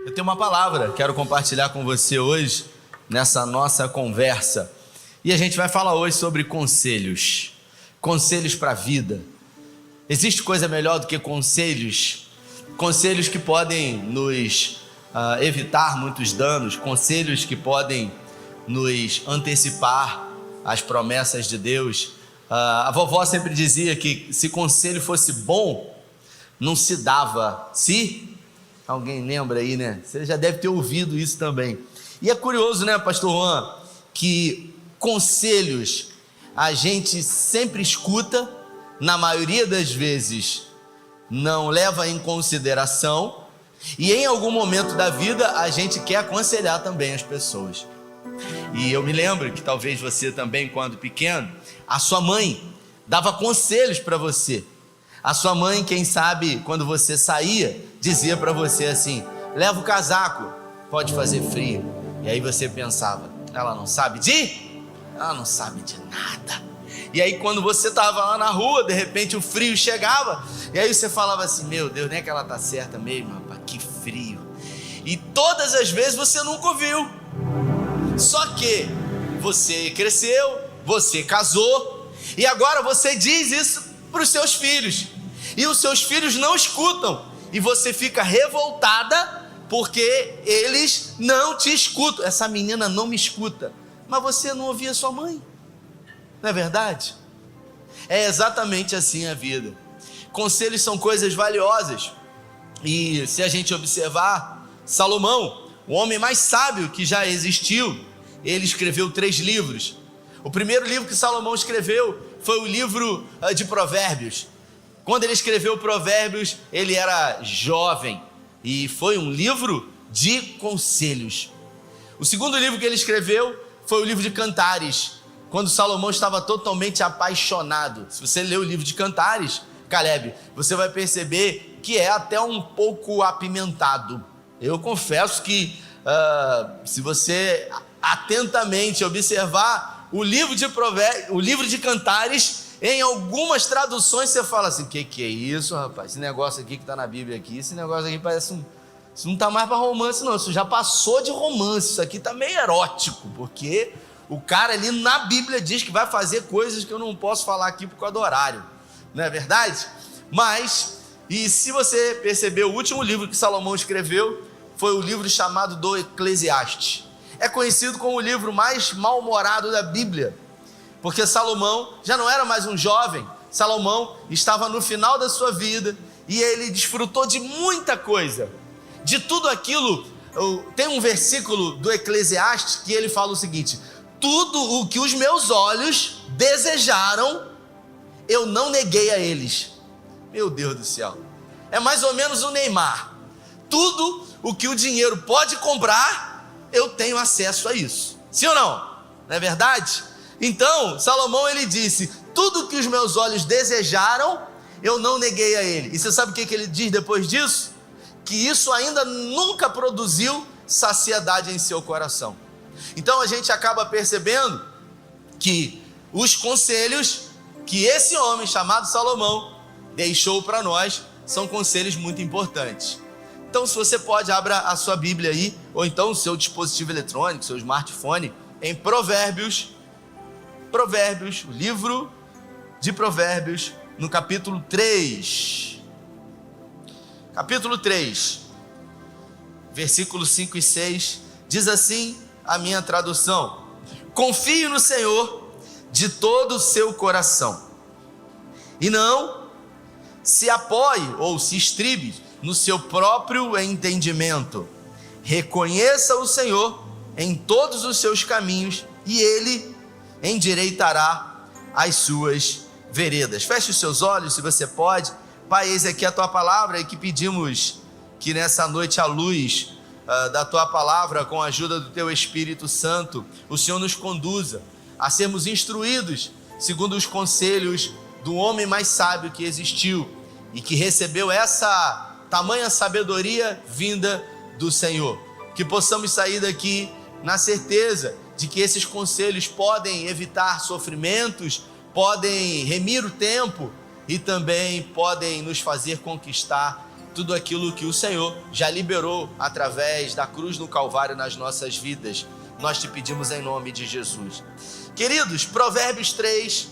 Eu tenho uma palavra, quero compartilhar com você hoje, nessa nossa conversa. E a gente vai falar hoje sobre conselhos. Conselhos para a vida. Existe coisa melhor do que conselhos? Conselhos que podem nos evitar muitos danos, conselhos que podem nos antecipar as promessas de Deus. A vovó sempre dizia que se conselho fosse bom, não se dava. Se alguém lembra aí, né? Você já deve ter ouvido isso também. E é curioso, né, pastor Juan, que conselhos a gente sempre escuta, na maioria das vezes não leva em consideração, e em algum momento da vida a gente quer aconselhar também as pessoas. E eu me lembro que talvez você também, quando pequeno, a sua mãe dava conselhos para você. A sua mãe, quem sabe, quando você saía, dizia para você assim: leva o casaco, pode fazer frio. E aí você pensava, ela não sabe de nada. E aí quando você estava lá na rua, de repente o frio chegava, e aí você falava assim: meu Deus, nem é que ela está certa mesmo, rapaz, que frio. E todas as vezes você nunca ouviu. Só que você cresceu, você casou, e agora você diz isso para os seus filhos, e os seus filhos não escutam, e você fica revoltada porque eles não te escutam. Essa menina não me escuta. Mas você não ouvia sua mãe, não é verdade? É exatamente assim a vida. Conselhos são coisas valiosas, e se a gente observar, Salomão, o homem mais sábio que já existiu, ele escreveu 3 livros. O primeiro livro que Salomão escreveu foi o livro de Provérbios. Quando ele escreveu Provérbios, ele era jovem, e foi um livro de conselhos. O segundo livro que ele escreveu foi o livro de Cantares, quando Salomão estava totalmente apaixonado. Se você ler o livro de Cantares, Caleb, você vai perceber que é até um pouco apimentado. Eu confesso que se você atentamente observar o livro de Provérbios, o livro de Cantares, em algumas traduções você fala assim: que é isso, rapaz? Esse negócio aqui que está na Bíblia aqui, esse negócio aqui parece isso não está mais para romance não, isso já passou de romance, isso aqui está meio erótico, porque o cara ali na Bíblia diz que vai fazer coisas que eu não posso falar aqui por causa do horário, não é verdade? Mas, e se você perceber, o último livro que Salomão escreveu foi o livro chamado do Eclesiastes. É conhecido como o livro mais mal-humorado da Bíblia, porque Salomão já não era mais um jovem. Salomão estava no final da sua vida, e ele desfrutou de muita coisa, de tudo aquilo. Tem um versículo do Eclesiastes que ele fala o seguinte: tudo o que os meus olhos desejaram, eu não neguei a eles. Meu Deus do céu, é mais ou menos o Neymar. Tudo o que o dinheiro pode comprar, eu tenho acesso a isso. Sim ou não? Não é verdade? Então, Salomão, ele disse: tudo que os meus olhos desejaram, eu não neguei a ele. E você sabe o que ele diz depois disso? Que isso ainda nunca produziu saciedade em seu coração. Então a gente acaba percebendo que os conselhos que esse homem chamado Salomão deixou para nós são conselhos muito importantes. Então, se você pode, abra a sua Bíblia aí, ou então o seu dispositivo eletrônico, seu smartphone, em Provérbios, o livro de Provérbios, no capítulo 3. Capítulo 3, versículos 5 e 6, diz assim a minha tradução: confie no Senhor de todo o seu coração, e não se apoie ou se estribe no seu próprio entendimento. Reconheça o Senhor em todos os seus caminhos, e Ele endireitará as suas veredas. Feche os seus olhos, se você pode. Pai, eis aqui a Tua palavra, e que pedimos que nessa noite, à luz da Tua palavra, com a ajuda do Teu Espírito Santo, o Senhor nos conduza a sermos instruídos segundo os conselhos do homem mais sábio que existiu, e que recebeu essa tamanha sabedoria vinda do Senhor. Que possamos sair daqui na certeza de que esses conselhos podem evitar sofrimentos, podem remir o tempo, e também podem nos fazer conquistar tudo aquilo que o Senhor já liberou através da cruz no Calvário nas nossas vidas. Nós te pedimos em nome de Jesus. Queridos, Provérbios 3,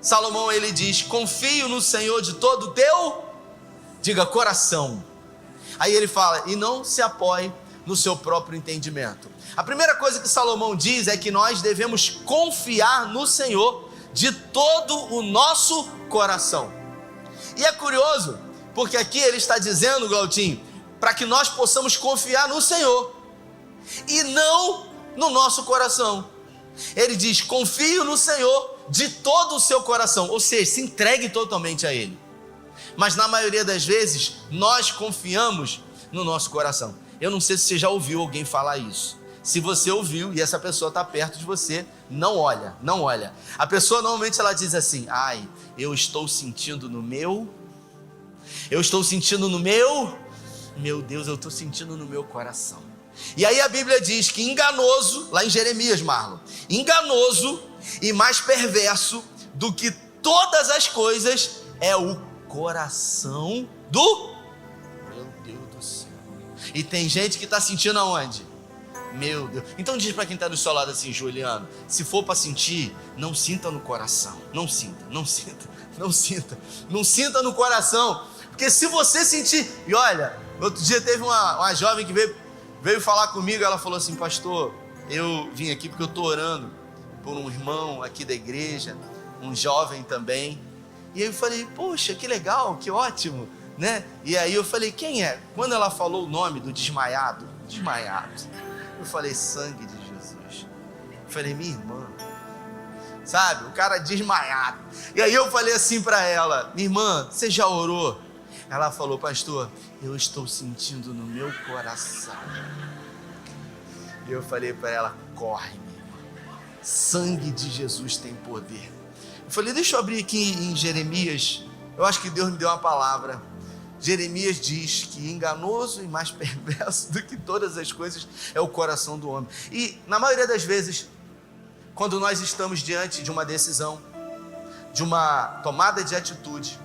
Salomão ele diz: confio no Senhor de todo o teu, diga, coração. Aí ele fala: e não se apoie no seu próprio entendimento. A primeira coisa que Salomão diz é que nós devemos confiar no Senhor de todo o nosso coração. E é curioso, porque aqui ele está dizendo, Glautinho, para que nós possamos confiar no Senhor e não no nosso coração. Ele diz: confio no Senhor de todo o seu coração, ou seja, se entregue totalmente a Ele. Mas na maioria das vezes, nós confiamos no nosso coração. Eu não sei se você já ouviu alguém falar isso. Se você ouviu e essa pessoa está perto de você, não olha, não olha. A pessoa normalmente ela diz assim: ai, eu estou sentindo no meu Deus, eu estou sentindo no meu coração. E aí a Bíblia diz que enganoso, lá em Jeremias, Marlon, enganoso e mais perverso do que todas as coisas é o coração do... Meu Deus do céu. E tem gente que está sentindo aonde? Meu Deus. Então diz para quem está do seu lado assim: Juliano, se for para sentir, não sinta no coração. Não sinta no coração. Porque se você sentir... E olha, outro dia teve uma jovem que veio falar comigo. Ela falou assim: pastor, eu vim aqui porque eu estou orando por um irmão aqui da igreja, um jovem também. E aí eu falei: poxa, que legal, que ótimo, né? E aí eu falei: quem é? Quando ela falou o nome do desmaiado, eu falei: sangue de Jesus. Eu falei: minha irmã, sabe, o cara desmaiado. E aí eu falei assim para ela: minha irmã, você já orou? Ela falou: pastor, eu estou sentindo no meu coração. E eu falei para ela: corre, minha irmã, sangue de Jesus tem poder. Eu falei: deixa eu abrir aqui em Jeremias. Eu acho que Deus me deu uma palavra. Jeremias diz que enganoso e mais perverso do que todas as coisas é o coração do homem. E na maioria das vezes, quando nós estamos diante de uma decisão, de uma tomada de atitude,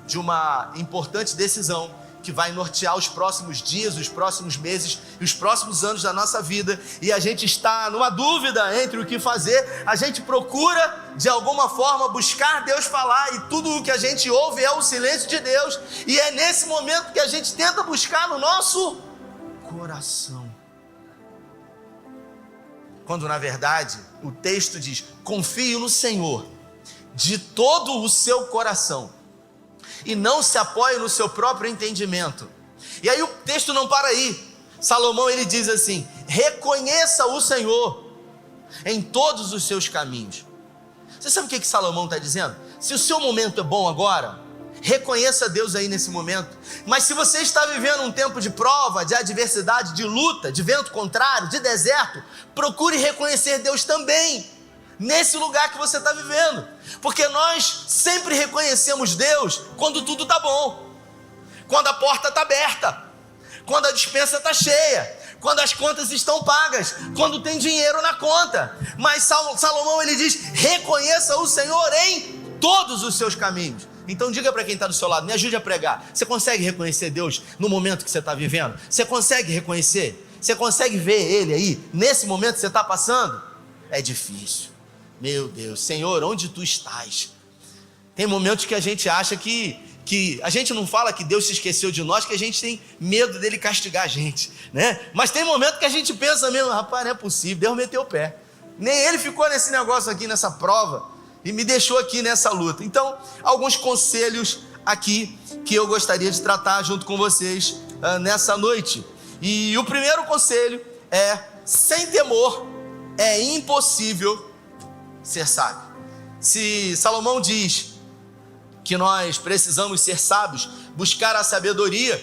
de uma importante decisão que vai nortear os próximos dias, os próximos meses e os próximos anos da nossa vida, e a gente está numa dúvida entre o que fazer, a gente procura de alguma forma buscar Deus falar, e tudo o que a gente ouve é o silêncio de Deus, e é nesse momento que a gente tenta buscar no nosso coração, quando na verdade o texto diz: confie no Senhor de todo o seu coração e não se apoie no seu próprio entendimento. E aí o texto não para aí. Salomão ele diz assim: reconheça o Senhor em todos os seus caminhos. Você sabe o que Salomão está dizendo? Se o seu momento é bom agora, reconheça Deus aí nesse momento. Mas se você está vivendo um tempo de prova, de adversidade, de luta, de vento contrário, de deserto, procure reconhecer Deus também nesse lugar que você está vivendo, porque nós sempre reconhecemos Deus quando tudo está bom, quando a porta está aberta, quando a despensa está cheia, quando as contas estão pagas, quando tem dinheiro na conta. Mas Salomão ele diz: reconheça o Senhor em todos os seus caminhos. Então diga para quem está do seu lado, me ajude a pregar. Você consegue reconhecer Deus no momento que você está vivendo? Você consegue reconhecer? Você consegue ver Ele aí, nesse momento que você está passando? É difícil. Meu Deus, Senhor, onde Tu estás? Tem momentos que a gente acha que a gente não fala que Deus se esqueceu de nós, que a gente tem medo dele castigar a gente, né? Mas tem momento que a gente pensa mesmo: rapaz, não é possível, Deus meteu o pé. Nem Ele ficou nesse negócio aqui, nessa prova, e me deixou aqui nessa luta. Então, alguns conselhos aqui que eu gostaria de tratar junto com vocês nessa noite. E o primeiro conselho é: sem temor é impossível ser sábio. Se Salomão diz que nós precisamos ser sábios, buscar a sabedoria,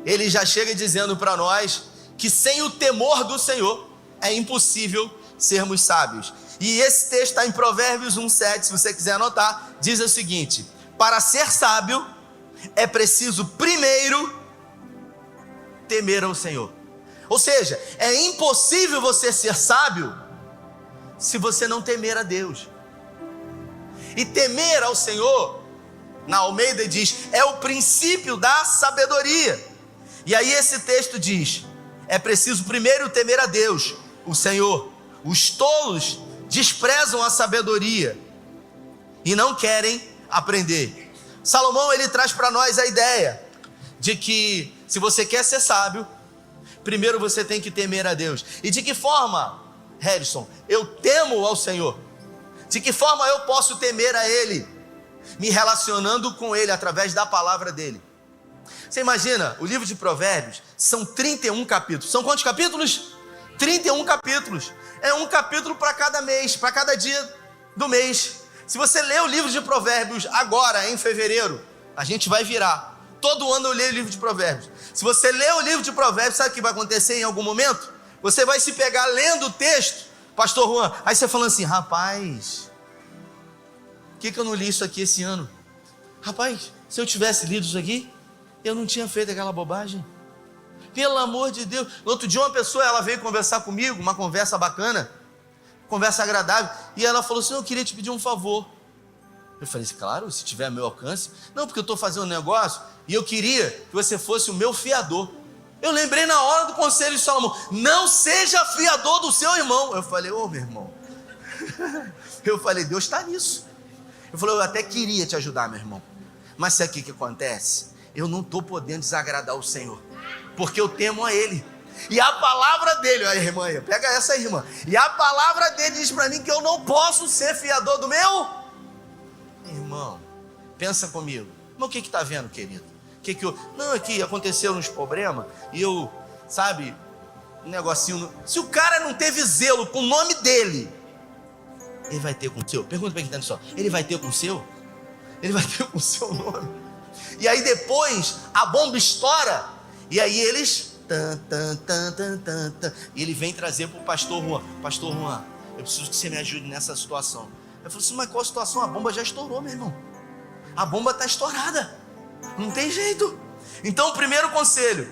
ele já chega dizendo para nós que sem o temor do Senhor é impossível sermos sábios. E esse texto está em Provérbios 1:7, se você quiser anotar, diz o seguinte: para ser sábio é preciso primeiro temer ao Senhor. Ou seja, é impossível você ser sábio se você não temer a Deus. E temer ao Senhor Na Almeida diz, é o princípio da sabedoria. E aí esse texto diz, é preciso primeiro temer a Deus, o Senhor. Os tolos desprezam a sabedoria e não querem aprender. Salomão, ele traz para nós a ideia de que se você quer ser sábio, primeiro você tem que temer a Deus. E de que forma, Harrison, eu temo ao Senhor? De que forma eu posso temer a Ele? Me relacionando com Ele através da palavra dEle. Você imagina, o livro de Provérbios são 31 capítulos. São quantos capítulos? 31 capítulos. É um capítulo para cada mês, para cada dia do mês. Se você ler o livro de Provérbios agora, em fevereiro, a gente vai virar. Todo ano eu leio o livro de Provérbios. Se você ler o livro de Provérbios, sabe o que vai acontecer em algum momento? Você vai se pegar lendo o texto, Pastor Juan, aí você falando assim, rapaz, por que eu não li isso aqui esse ano? Rapaz, se eu tivesse lido isso aqui, eu não tinha feito aquela bobagem. Pelo amor de Deus. No outro dia uma pessoa, ela veio conversar comigo, uma conversa bacana, conversa agradável, e ela falou assim, eu queria te pedir um favor. Eu falei, claro, se tiver a meu alcance. Não, porque eu estou fazendo um negócio, e eu queria que você fosse o meu fiador. Eu lembrei na hora do conselho de Salomão, não seja fiador do seu irmão. Eu falei, ô meu irmão, eu falei, Deus está nisso. Eu falei, eu até queria te ajudar, meu irmão, mas sabe o que acontece? Eu não estou podendo desagradar o Senhor, porque eu temo a Ele. E a palavra dele, olha irmã, pega essa aí, irmã. E a palavra dele diz para mim que eu não posso ser fiador do meu irmão. Pensa comigo, mas o que está vendo, querido? Não, aqui aconteceu uns problemas, e eu, sabe, um negocinho, se o cara não teve zelo com o nome dele, ele vai ter com o seu? Pergunta para quem está no sol, ele vai ter com o seu? Ele vai ter com o seu nome? E aí depois, a bomba estoura, e aí eles, e ele vem trazer para o pastor Juan, eu preciso que você me ajude nessa situação. Eu falei assim, mas qual a situação? A bomba já estourou, meu irmão, a bomba está estourada. Não tem jeito. Então o primeiro conselho,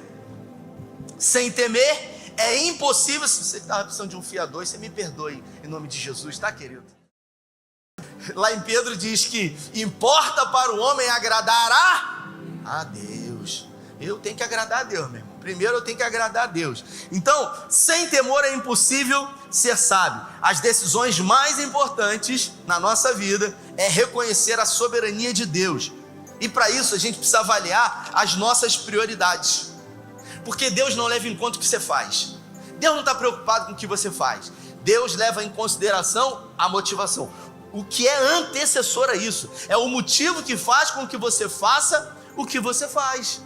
sem temer, é impossível. Se você estava precisando de um fiador, você me perdoe em nome de Jesus, tá, querido? Lá em Pedro diz que importa para o homem agradar a Deus. Eu tenho que agradar a Deus, meu irmão. Primeiro eu tenho que agradar a Deus. Então, sem temor é impossível ser sábio. As decisões mais importantes na nossa vida é reconhecer a soberania de Deus. E para isso a gente precisa avaliar as nossas prioridades. Porque Deus não leva em conta o que você faz. Deus não está preocupado com o que você faz. Deus leva em consideração a motivação. O que é antecessor a isso? É o motivo que faz com que você faça o que você faz.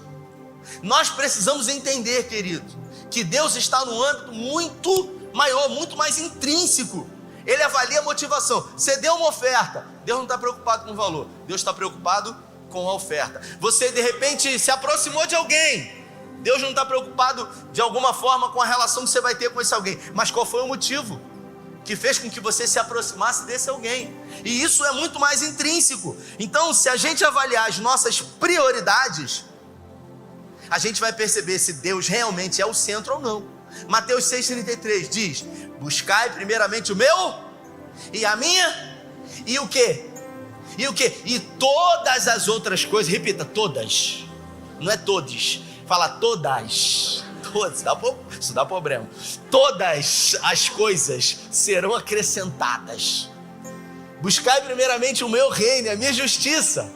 Nós precisamos entender, querido, que Deus está num âmbito muito maior, muito mais intrínseco. Ele avalia a motivação. Você deu uma oferta, Deus não está preocupado com o valor. Deus está preocupado com a oferta. Você de repente se aproximou de alguém, Deus não está preocupado de alguma forma com a relação que você vai ter com esse alguém, mas qual foi o motivo que fez com que você se aproximasse desse alguém? E isso é muito mais intrínseco. Então, se a gente avaliar as nossas prioridades, a gente vai perceber se Deus realmente é o centro ou não. Mateus 6,33 diz, buscai primeiramente o meu e a minha, e o quê? E o quê? E todas as outras coisas, repita, todas, não é todos, fala todas, isso dá problema. Todas as coisas serão acrescentadas. Buscai primeiramente o meu reino, a minha justiça,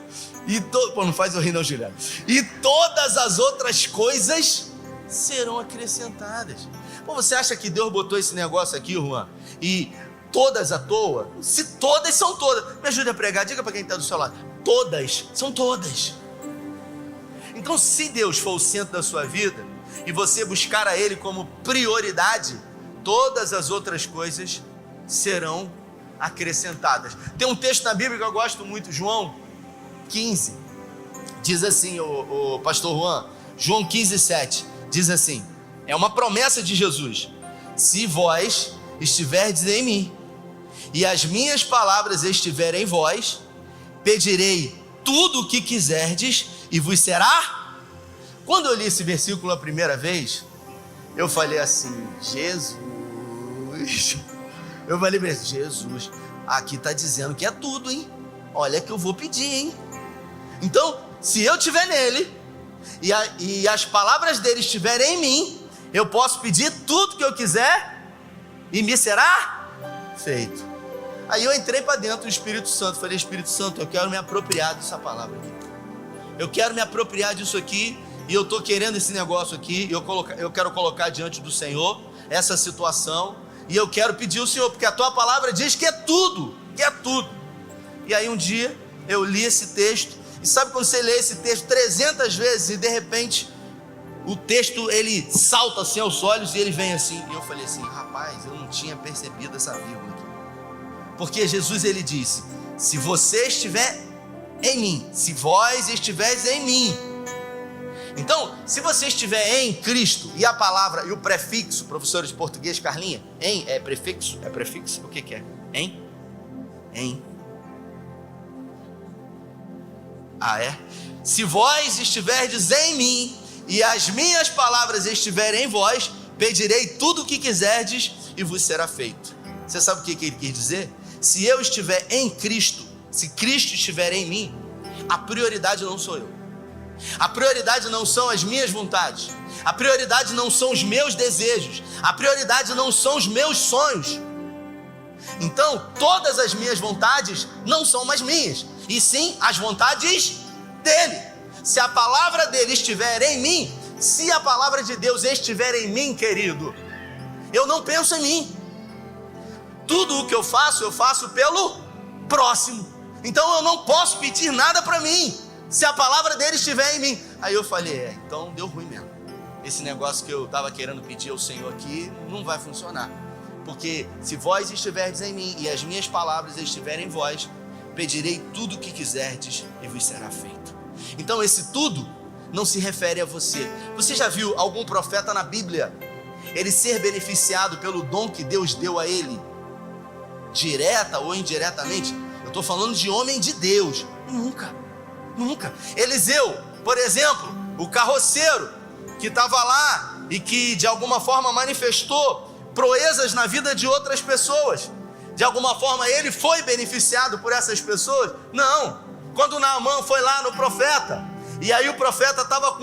não faz eu rir não, Juliano. E todas as outras coisas serão acrescentadas. Você acha que Deus botou esse negócio aqui, Juan, e todas à toa? Se todas são todas, me ajude a pregar, diga para quem está do seu lado, todas são todas. Então, se Deus for o centro da sua vida e você buscar a Ele como prioridade, todas as outras coisas serão acrescentadas. Tem um texto na Bíblia que eu gosto muito, João 15, diz assim, o pastor Juan, João 15:7, diz assim, é uma promessa de Jesus, se vós estiverdes em mim e as minhas palavras estiverem em vós, pedirei tudo o que quiserdes e vos será. Quando eu li esse versículo a primeira vez, eu falei assim, Jesus, aqui está dizendo que é tudo, hein? Olha que eu vou pedir, hein? Então, se eu estiver nele e as palavras dele estiverem em mim, eu posso pedir tudo que eu quiser e me será feito. Aí eu entrei para dentro do Espírito Santo, falei: Espírito Santo, eu quero me apropriar dessa palavra aqui. Eu quero me apropriar disso aqui, e eu estou querendo esse negócio aqui, eu quero colocar diante do Senhor essa situação, e eu quero pedir ao Senhor, porque a tua palavra diz que é tudo, que é tudo. E aí um dia eu li esse texto, e sabe quando você lê esse texto 300 vezes, e de repente o texto ele salta assim aos olhos, e ele vem assim, e eu falei assim: rapaz, eu não tinha percebido essa vírgula aqui. Porque Jesus ele disse: se você estiver em mim, se vós estiveres em mim. Então, se você estiver em Cristo, e a palavra e o prefixo, professores de português, Carlinha, em é prefixo? É prefixo? O que é? Em? Em. Ah, é? Se vós estiverdes em mim, e as minhas palavras estiverem em vós, pedirei tudo o que quiserdes, e vos será feito. Você sabe o que ele quis dizer? Se eu estiver em Cristo, se Cristo estiver em mim, a prioridade não sou eu. A prioridade não são as minhas vontades. A prioridade não são os meus desejos. A prioridade não são os meus sonhos. Então, todas as minhas vontades não são mais minhas, e sim as vontades dele. Se a palavra dele estiver em mim, se a palavra de Deus estiver em mim, querido, eu não penso em mim. Tudo o que eu faço pelo próximo. Então eu não posso pedir nada para mim, se a palavra dele estiver em mim. Aí eu falei: então deu ruim mesmo. Esse negócio que eu estava querendo pedir ao Senhor aqui não vai funcionar. Porque se vós estiverdes em mim e as minhas palavras estiverem em vós, pedirei tudo o que quiserdes e vos será feito. Então esse tudo não se refere a você. Você já viu algum profeta na Bíblia ele ser beneficiado pelo dom que Deus deu a ele, direta ou indiretamente? Eu estou falando de homem de Deus. Nunca. Eliseu, por exemplo, o carroceiro que estava lá e que de alguma forma manifestou proezas na vida de outras pessoas, de alguma forma ele foi beneficiado por essas pessoas? Não. Quando Naamã foi lá no profeta, e aí o profeta estava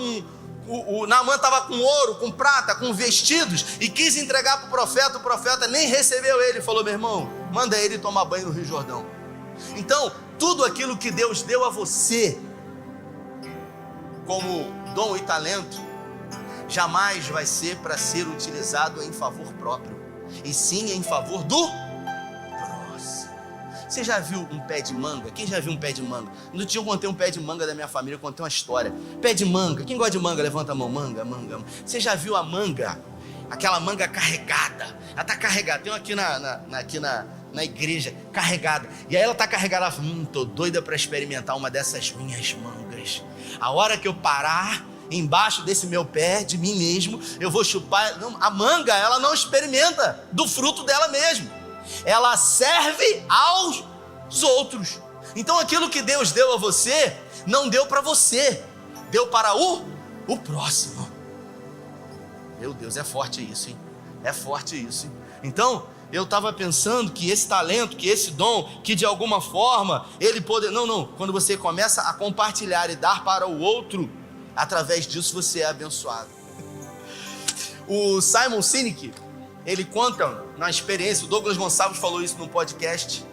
o Naamã estava com ouro, com prata, com vestidos, e quis entregar para o profeta nem recebeu ele, falou: meu irmão, manda ele tomar banho no Rio Jordão. Então, tudo aquilo que Deus deu a você, como dom e talento, jamais vai ser para ser utilizado em favor próprio, e sim em favor do próximo. Você já viu um pé de manga? Quem já viu um pé de manga? No dia eu contei um pé de manga da minha família, eu contei uma história. Pé de manga, quem gosta de manga, levanta a mão. Manga. Você já viu a manga? Aquela manga carregada. Ela está carregada, tem uma aqui na igreja, carregada. E aí ela está carregada, ela fala: tô doida para experimentar uma dessas minhas mangas. A hora que eu parar embaixo desse meu pé, de mim mesmo, eu vou chupar. Não, a manga, ela não experimenta do fruto dela mesma. Ela serve aos outros. Então aquilo que Deus deu a você, não deu para você, deu para o próximo. Meu Deus, é forte isso, hein? É forte isso, hein? Então, eu estava pensando que esse talento, que esse dom, que de alguma forma ele pode... Não, quando você começa a compartilhar e dar para o outro, através disso você é abençoado. O Simon Sinek, ele conta na experiência, o Douglas Gonçalves falou isso no podcast,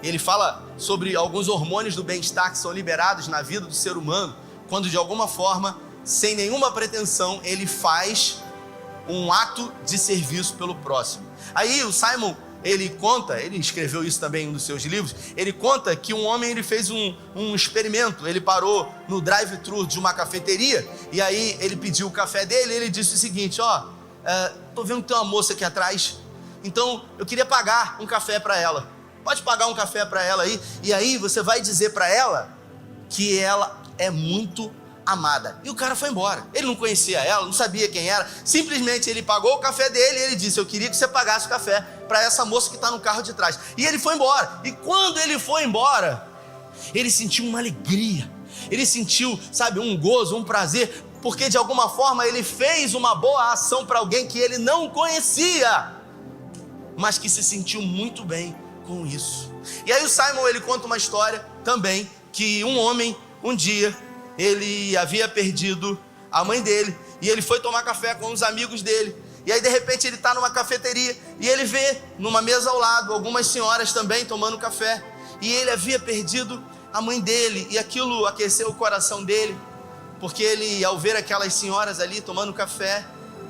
ele fala sobre alguns hormônios do bem-estar que são liberados na vida do ser humano, quando de alguma forma, sem nenhuma pretensão, ele faz um ato de serviço pelo próximo. Aí o Simon, ele conta, ele escreveu isso também em um dos seus livros, ele conta que um homem ele fez um experimento, ele parou no drive-thru de uma cafeteria, e aí ele pediu o café dele, e ele disse o seguinte: tô vendo que tem uma moça aqui atrás, então eu queria pagar um café para ela, pode pagar um café para ela aí, e aí você vai dizer para ela que ela é muito amada. E o cara foi embora, ele não conhecia ela, não sabia quem era, simplesmente ele pagou o café dele, e ele disse: eu queria que você pagasse o café para essa moça que está no carro de trás. E ele foi embora, e quando ele foi embora, ele sentiu uma alegria, ele sentiu, sabe, um gozo, um prazer, porque de alguma forma ele fez uma boa ação para alguém que ele não conhecia, mas que se sentiu muito bem com isso. E aí o Simon, ele conta uma história também, que um homem, um dia ele havia perdido a mãe dele, e ele foi tomar café com os amigos dele, e aí de repente ele está numa cafeteria, e ele vê numa mesa ao lado algumas senhoras também tomando café, e ele havia perdido a mãe dele, e aquilo aqueceu o coração dele, porque ele, ao ver aquelas senhoras ali tomando café,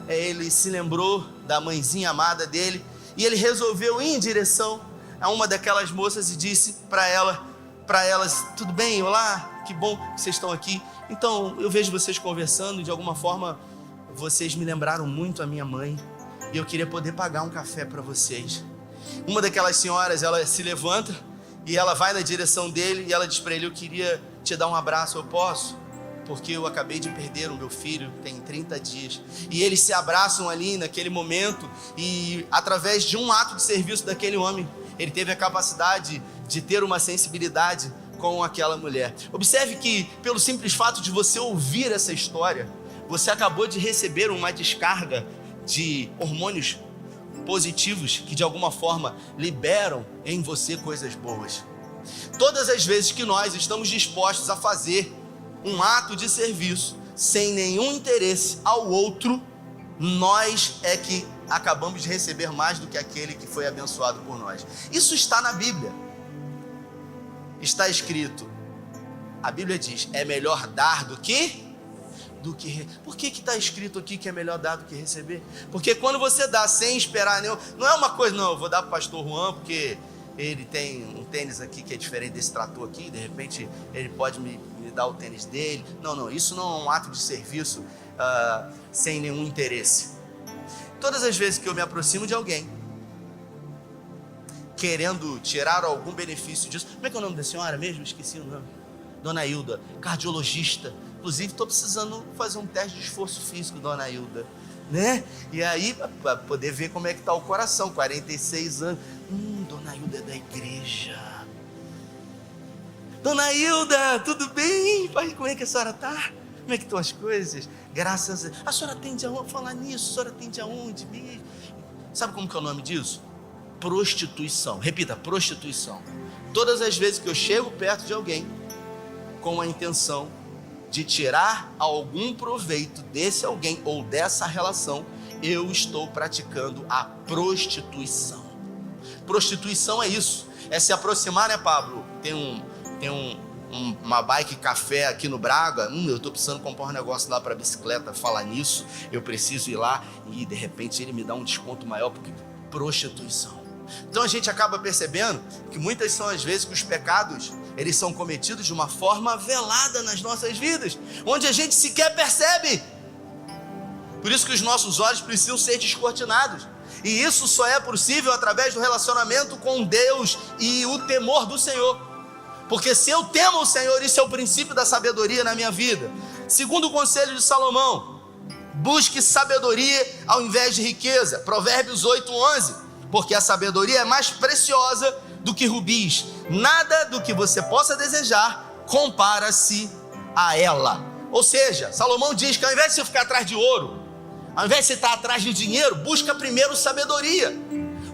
ele se lembrou da mãezinha amada dele, e ele resolveu ir em direção a uma daquelas moças e disse para elas: tudo bem, olá, que bom que vocês estão aqui. Então, eu vejo vocês conversando, de alguma forma, vocês me lembraram muito a minha mãe, e eu queria poder pagar um café para vocês. Uma daquelas senhoras, ela se levanta, e ela vai na direção dele, e ela diz para ele: eu queria te dar um abraço, eu posso? Porque eu acabei de perder o meu filho, tem 30 dias. E eles se abraçam ali naquele momento, e através de um ato de serviço daquele homem, ele teve a capacidade de ter uma sensibilidade com aquela mulher. Observe que, pelo simples fato de você ouvir essa história, você acabou de receber uma descarga de hormônios positivos que de alguma forma liberam em você coisas boas. Todas as vezes que nós estamos dispostos a fazer um ato de serviço sem nenhum interesse ao outro, nós é que acabamos de receber mais do que aquele que foi abençoado por nós. Isso está na Bíblia. Está escrito, a Bíblia diz, é melhor dar do que Por que está escrito aqui que é melhor dar do que receber? Porque quando você dá sem esperar nenhum, não é uma coisa, não, eu vou dar para o pastor Juan porque ele tem um tênis aqui que é diferente desse trator aqui, de repente ele pode me dar o tênis dele. Não, isso não é um ato de serviço sem nenhum interesse. Todas as vezes que eu me aproximo de alguém querendo tirar algum benefício disso, como é que é o nome da senhora mesmo? Esqueci o nome. Dona Hilda, cardiologista. Inclusive estou precisando fazer um teste de esforço físico, Dona Hilda, né? E aí, para poder ver como é que está o coração, 46 anos. Dona Hilda é da igreja. Dona Hilda, tudo bem? Como é que a senhora está? Como é que estão as coisas? Graças a... A senhora atende aonde? Falar nisso, a senhora atende aonde mesmo? Sabe como que é o nome disso? Prostituição. Repita, prostituição. Todas as vezes que eu chego perto de alguém com a intenção de tirar algum proveito desse alguém ou dessa relação, eu estou praticando a prostituição. Prostituição é isso, é se aproximar, né, Pablo? Tem uma bike café aqui no Braga, eu estou precisando comprar um negócio lá para bicicleta, falar nisso, eu preciso ir lá e de repente ele me dá um desconto maior, porque prostituição. Então a gente acaba percebendo que muitas são as vezes que os pecados, eles são cometidos de uma forma velada nas nossas vidas, onde a gente sequer percebe. Por isso que os nossos olhos precisam ser descortinados, e isso só é possível através do relacionamento com Deus e o temor do Senhor, porque se eu temo o Senhor, isso é o princípio da sabedoria na minha vida. Segundo o conselho de Salomão, busque sabedoria ao invés de riqueza, Provérbios 8:11, porque a sabedoria é mais preciosa do que rubis, nada do que você possa desejar compara-se a ela. Ou seja, Salomão diz que ao invés de você ficar atrás de ouro, ao invés de você estar atrás de dinheiro, busca primeiro sabedoria,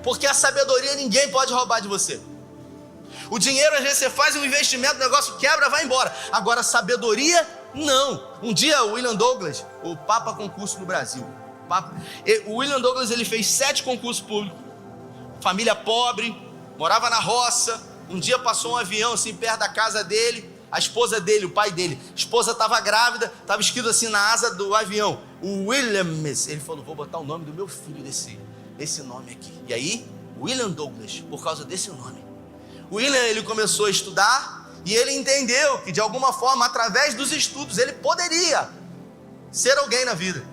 porque a sabedoria ninguém pode roubar de você. O dinheiro, às vezes você faz um investimento, o negócio quebra, vai embora. Agora, sabedoria, não. Um dia o William Douglas, o Papa Concurso no Brasil, o William Douglas, ele fez 7 concursos públicos, família pobre, morava na roça. Um dia passou um avião assim perto da casa dele, a esposa dele, o pai dele, a esposa estava grávida, estava escrito assim na asa do avião, o Williams. Ele falou, vou botar o nome do meu filho desse nome aqui. E aí, William Douglas, por causa desse nome. O William, ele começou a estudar e ele entendeu que de alguma forma, através dos estudos, ele poderia ser alguém na vida.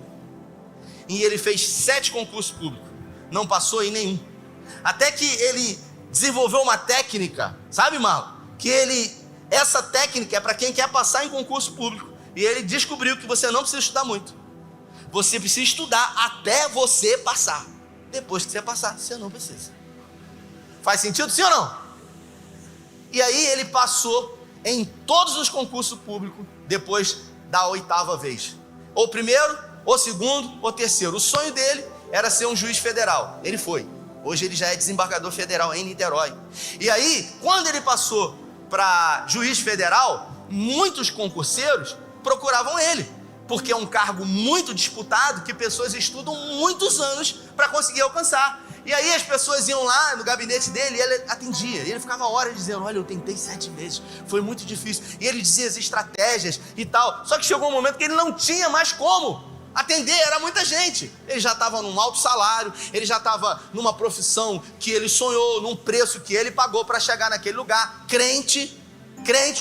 E ele fez 7 concursos públicos, não passou em nenhum. Até que ele desenvolveu uma técnica, sabe, Marlon? Essa técnica é para quem quer passar em concurso público. E ele descobriu que você não precisa estudar muito. Você precisa estudar até você passar. Depois que você passar, você não precisa. Faz sentido, sim ou não? E aí ele passou em todos os concursos públicos depois da 8ª vez. Ou primeiro, ou segundo, ou terceiro. O sonho dele era ser um juiz federal. Ele foi. Hoje ele já é desembargador federal em Niterói. E aí, quando ele passou para juiz federal, muitos concurseiros procuravam ele, porque é um cargo muito disputado que pessoas estudam muitos anos para conseguir alcançar. E aí as pessoas iam lá no gabinete dele e ele atendia. E ele ficava horas dizendo, olha, eu tentei 7 meses, foi muito difícil. E ele dizia as estratégias e tal. Só que chegou um momento que ele não tinha mais como atender, era muita gente. Ele já estava num alto salário, ele já estava numa profissão que ele sonhou, num preço que ele pagou para chegar naquele lugar. Crente,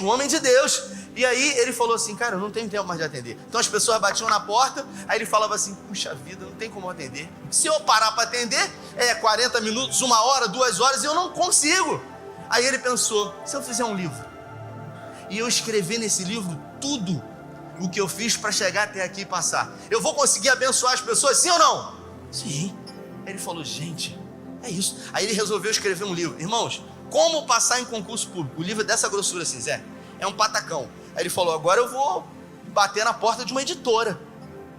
um homem de Deus. E aí ele falou assim, cara, eu não tenho tempo mais de atender. Então as pessoas batiam na porta, aí ele falava assim, puxa vida, não tem como atender. Se eu parar para atender, 40 minutos, 1 hora, 2 horas, e eu não consigo. Aí ele pensou, se eu fizer um livro, e eu escrever nesse livro tudo o que eu fiz para chegar até aqui e passar, eu vou conseguir abençoar as pessoas, sim ou não? Sim. Aí ele falou, gente, é isso. Aí ele resolveu escrever um livro. Irmãos, como passar em concurso público? O livro é dessa grossura assim, Zé, é um patacão. Aí ele falou, agora eu vou bater na porta de uma editora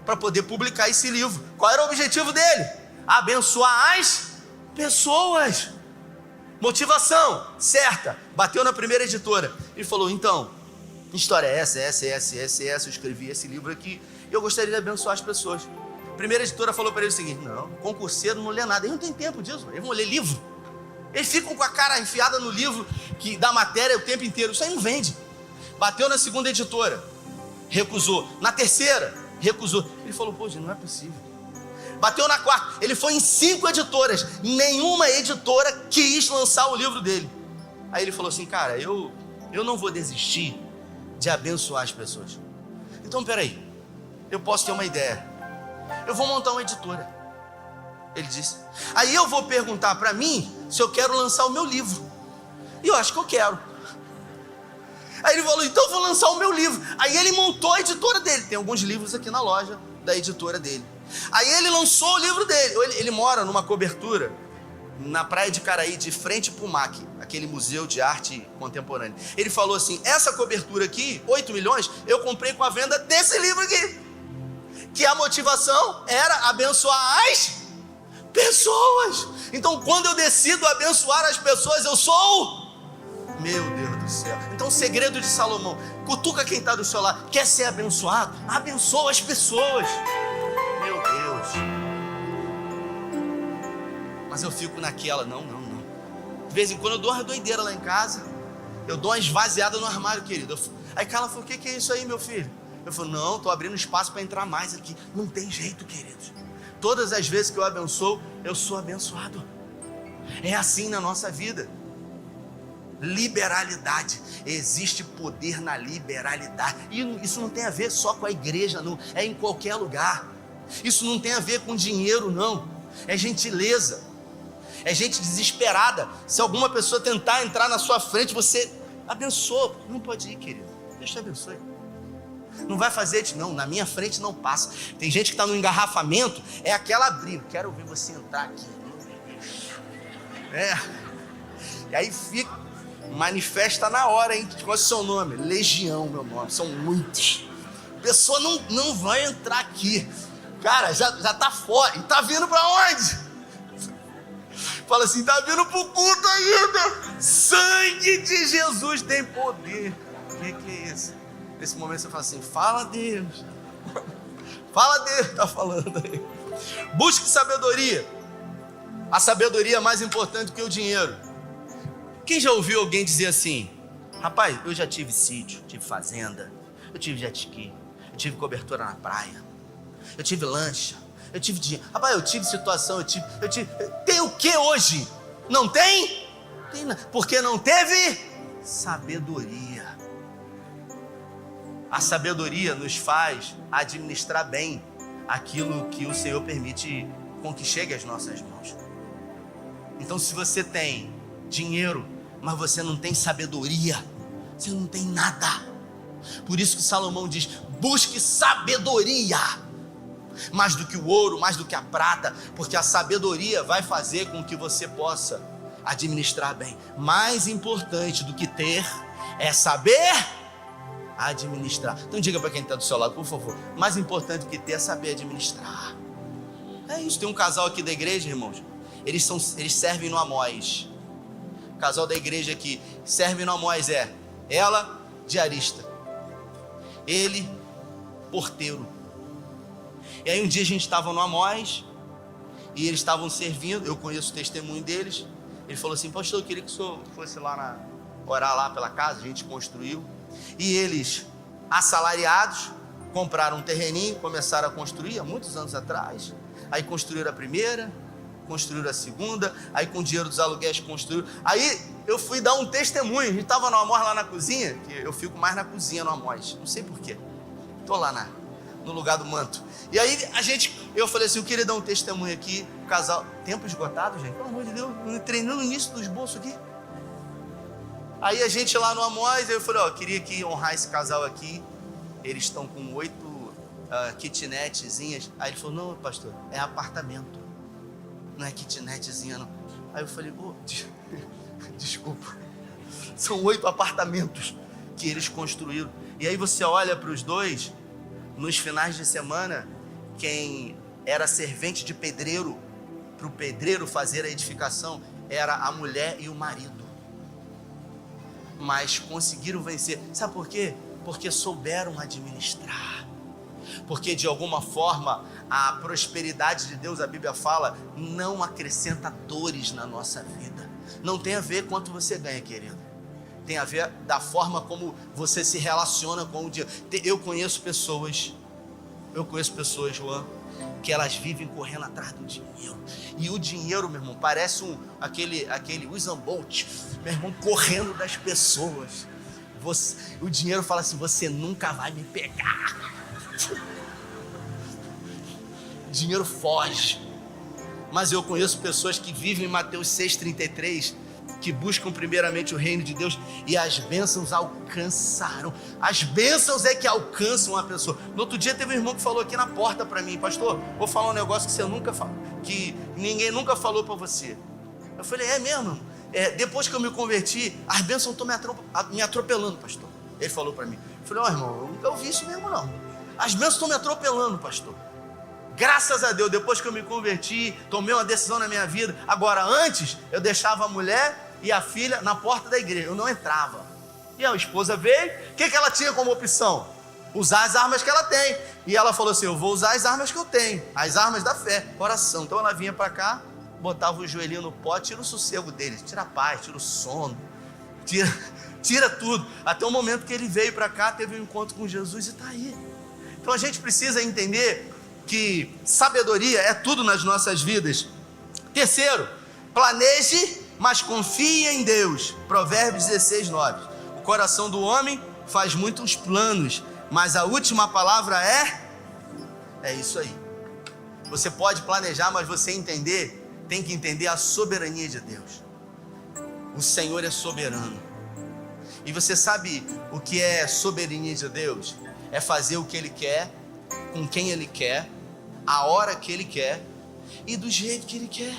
para poder publicar esse livro. Qual era o objetivo dele? Abençoar as pessoas. Motivação certa. Bateu na primeira editora. Ele falou, então, história é essa. Eu escrevi esse livro aqui e eu gostaria de abençoar as pessoas. A primeira editora falou para ele o seguinte, não, concurseiro não lê nada. Eles não tem tempo disso, eles vão ler livro. Eles ficam com a cara enfiada no livro da matéria o tempo inteiro. Isso aí não vende. Bateu na segunda editora, recusou. Na terceira, recusou. Ele falou, pô, gente, não é possível. Bateu na quarta, ele foi em 5 editoras. Nenhuma editora quis lançar o livro dele. Aí ele falou assim, cara, eu não vou desistir de abençoar as pessoas. Então, peraí, eu posso ter uma ideia. Eu vou montar uma editora. Ele disse. Aí eu vou perguntar para mim se eu quero lançar o meu livro. E eu acho que eu quero. Aí ele falou, então eu vou lançar o meu livro. Aí ele montou a editora dele. Tem alguns livros aqui na loja da editora dele. Aí ele lançou o livro dele. Ele mora numa cobertura na praia de Caraí, de frente para o MAC, aquele museu de arte contemporânea. Ele falou assim, essa cobertura aqui, 8 milhões, eu comprei com a venda desse livro aqui. Que a motivação era abençoar as pessoas. Então quando eu decido abençoar as pessoas, eu sou... Meu Deus do céu. Então o segredo de Salomão, cutuca quem está do seu lado. Quer ser abençoado? Abençoa as pessoas. Meu Deus. Mas eu fico naquela, não. De vez em quando eu dou uma doideira lá em casa. Eu dou uma esvaziada no armário, querido. Aí Carla falou, o que é isso aí, meu filho? Eu falei, não, estou abrindo espaço para entrar mais aqui. Não tem jeito, queridos. Todas as vezes que eu abençoo, eu sou abençoado. É assim na nossa vida. Liberalidade, existe poder na liberalidade, e isso não tem a ver só com a igreja, não, é em qualquer lugar. Isso não tem a ver com dinheiro, não, é gentileza, é gente desesperada. Se alguma pessoa tentar entrar na sua frente, você abençoa. Não pode ir, querido, Deus te abençoe. Não vai fazer, não, na minha frente não passa. Tem gente que está no engarrafamento, é aquela briga, quero ver você entrar aqui. E aí fica, manifesta na hora, hein? Qual é o seu nome? Legião, meu nome, são muitos. A pessoa não vai entrar aqui. Cara, já tá fora. E tá vindo pra onde? Fala assim, tá vindo pro culto ainda. Sangue de Jesus tem poder. O que é isso? Nesse momento você fala assim, fala Deus. Fala Deus, tá falando aí. Busque sabedoria. A sabedoria é mais importante que o dinheiro. Quem já ouviu alguém dizer assim, rapaz, eu já tive sítio, tive fazenda, eu tive jet ski, eu tive cobertura na praia, eu tive lancha, eu tive dinheiro, rapaz, eu tive situação, eu tive, tem o que hoje? Não tem? Tem não, porque não teve sabedoria. A sabedoria nos faz administrar bem aquilo que o Senhor permite com que chegue às nossas mãos. Então se você tem dinheiro, mas você não tem sabedoria, você não tem nada. Por isso que Salomão diz, busque sabedoria, mais do que o ouro, mais do que a prata, porque a sabedoria vai fazer com que você possa administrar bem. Mais importante do que ter, é saber administrar. Então diga para quem está do seu lado, por favor, mais importante do que ter é saber administrar. É isso, tem um casal aqui da igreja, irmãos, eles servem no Amós. O casal da igreja aqui serve no Amós, ela diarista, ele, porteiro. E aí um dia a gente estava no Amós, e eles estavam servindo, eu conheço o testemunho deles. Ele falou assim: pastor, eu queria que o senhor fosse lá orar lá pela casa. A gente construiu, e eles, assalariados, compraram um terreninho, começaram a construir há muitos anos atrás. Aí construíram a primeira, construíram a segunda, aí com o dinheiro dos aluguéis construíram. Aí eu fui dar um testemunho. A gente estava no Amós lá na cozinha, que eu fico mais na cozinha no Amós, não sei porquê, estou lá no lugar do manto. E aí eu falei assim: eu queria dar um testemunho aqui. O casal, tempo esgotado, gente, pelo amor de Deus, treinando no início do esboço aqui. Aí a gente lá no Amós, aí eu falei: ó, queria que honrar esse casal aqui. Eles estão com 8 kitnetzinhas. Aí ele falou: não, pastor, é apartamento, não é kitnetzinha não. Aí eu falei: desculpa, são 8 apartamentos que eles construíram. E aí você olha para os dois, nos finais de semana, quem era servente de pedreiro, para o pedreiro fazer a edificação, era a mulher e o marido. Mas conseguiram vencer. Sabe por quê? Porque souberam administrar. Porque de alguma forma a prosperidade de Deus, a Bíblia fala, não acrescenta dores na nossa vida. Não tem a ver quanto você ganha, querido. Tem a ver da forma como você se relaciona com o dinheiro. Eu conheço pessoas, João, que elas vivem correndo atrás do dinheiro. E o dinheiro, meu irmão, parece aquele Usain Bolt, meu irmão, correndo das pessoas. O dinheiro fala assim: você nunca vai me pegar. O dinheiro foge. Mas eu conheço pessoas que vivem em Mateus 6,33, que buscam primeiramente o reino de Deus, e as bênçãos alcançaram. As bênçãos é que alcançam a pessoa. No outro dia teve um irmão que falou aqui na porta para mim: pastor, vou falar um negócio que você nunca falou, que ninguém nunca falou para você. Eu falei: é mesmo? Depois que eu me converti, as bênçãos estão me atropelando, pastor. Ele falou para mim. Eu falei: irmão, eu nunca ouvi isso mesmo não. As bênçãos estão me atropelando, pastor. Graças a Deus, depois que eu me converti, tomei uma decisão na minha vida. Agora, antes, eu deixava a mulher e a filha na porta da igreja, eu não entrava. E a esposa veio, o que ela tinha como opção? Usar as armas que ela tem. E ela falou assim: eu vou usar as armas que eu tenho, as armas da fé, oração. Então ela vinha para cá, botava o joelhinho no pó, tira o sossego deles, tira a paz, tira o sono, tira tudo. Até o momento que ele veio para cá, teve um encontro com Jesus e está aí. Então a gente precisa entender que sabedoria é tudo nas nossas vidas. Terceiro, planeje, mas confie em Deus. Provérbios 16:9. O coração do homem faz muitos planos, mas a última palavra é isso aí. Você pode planejar, mas você tem que entender a soberania de Deus. O Senhor é soberano. E você sabe o que é soberania de Deus? É fazer o que Ele quer, com quem Ele quer, a hora que Ele quer e do jeito que Ele quer.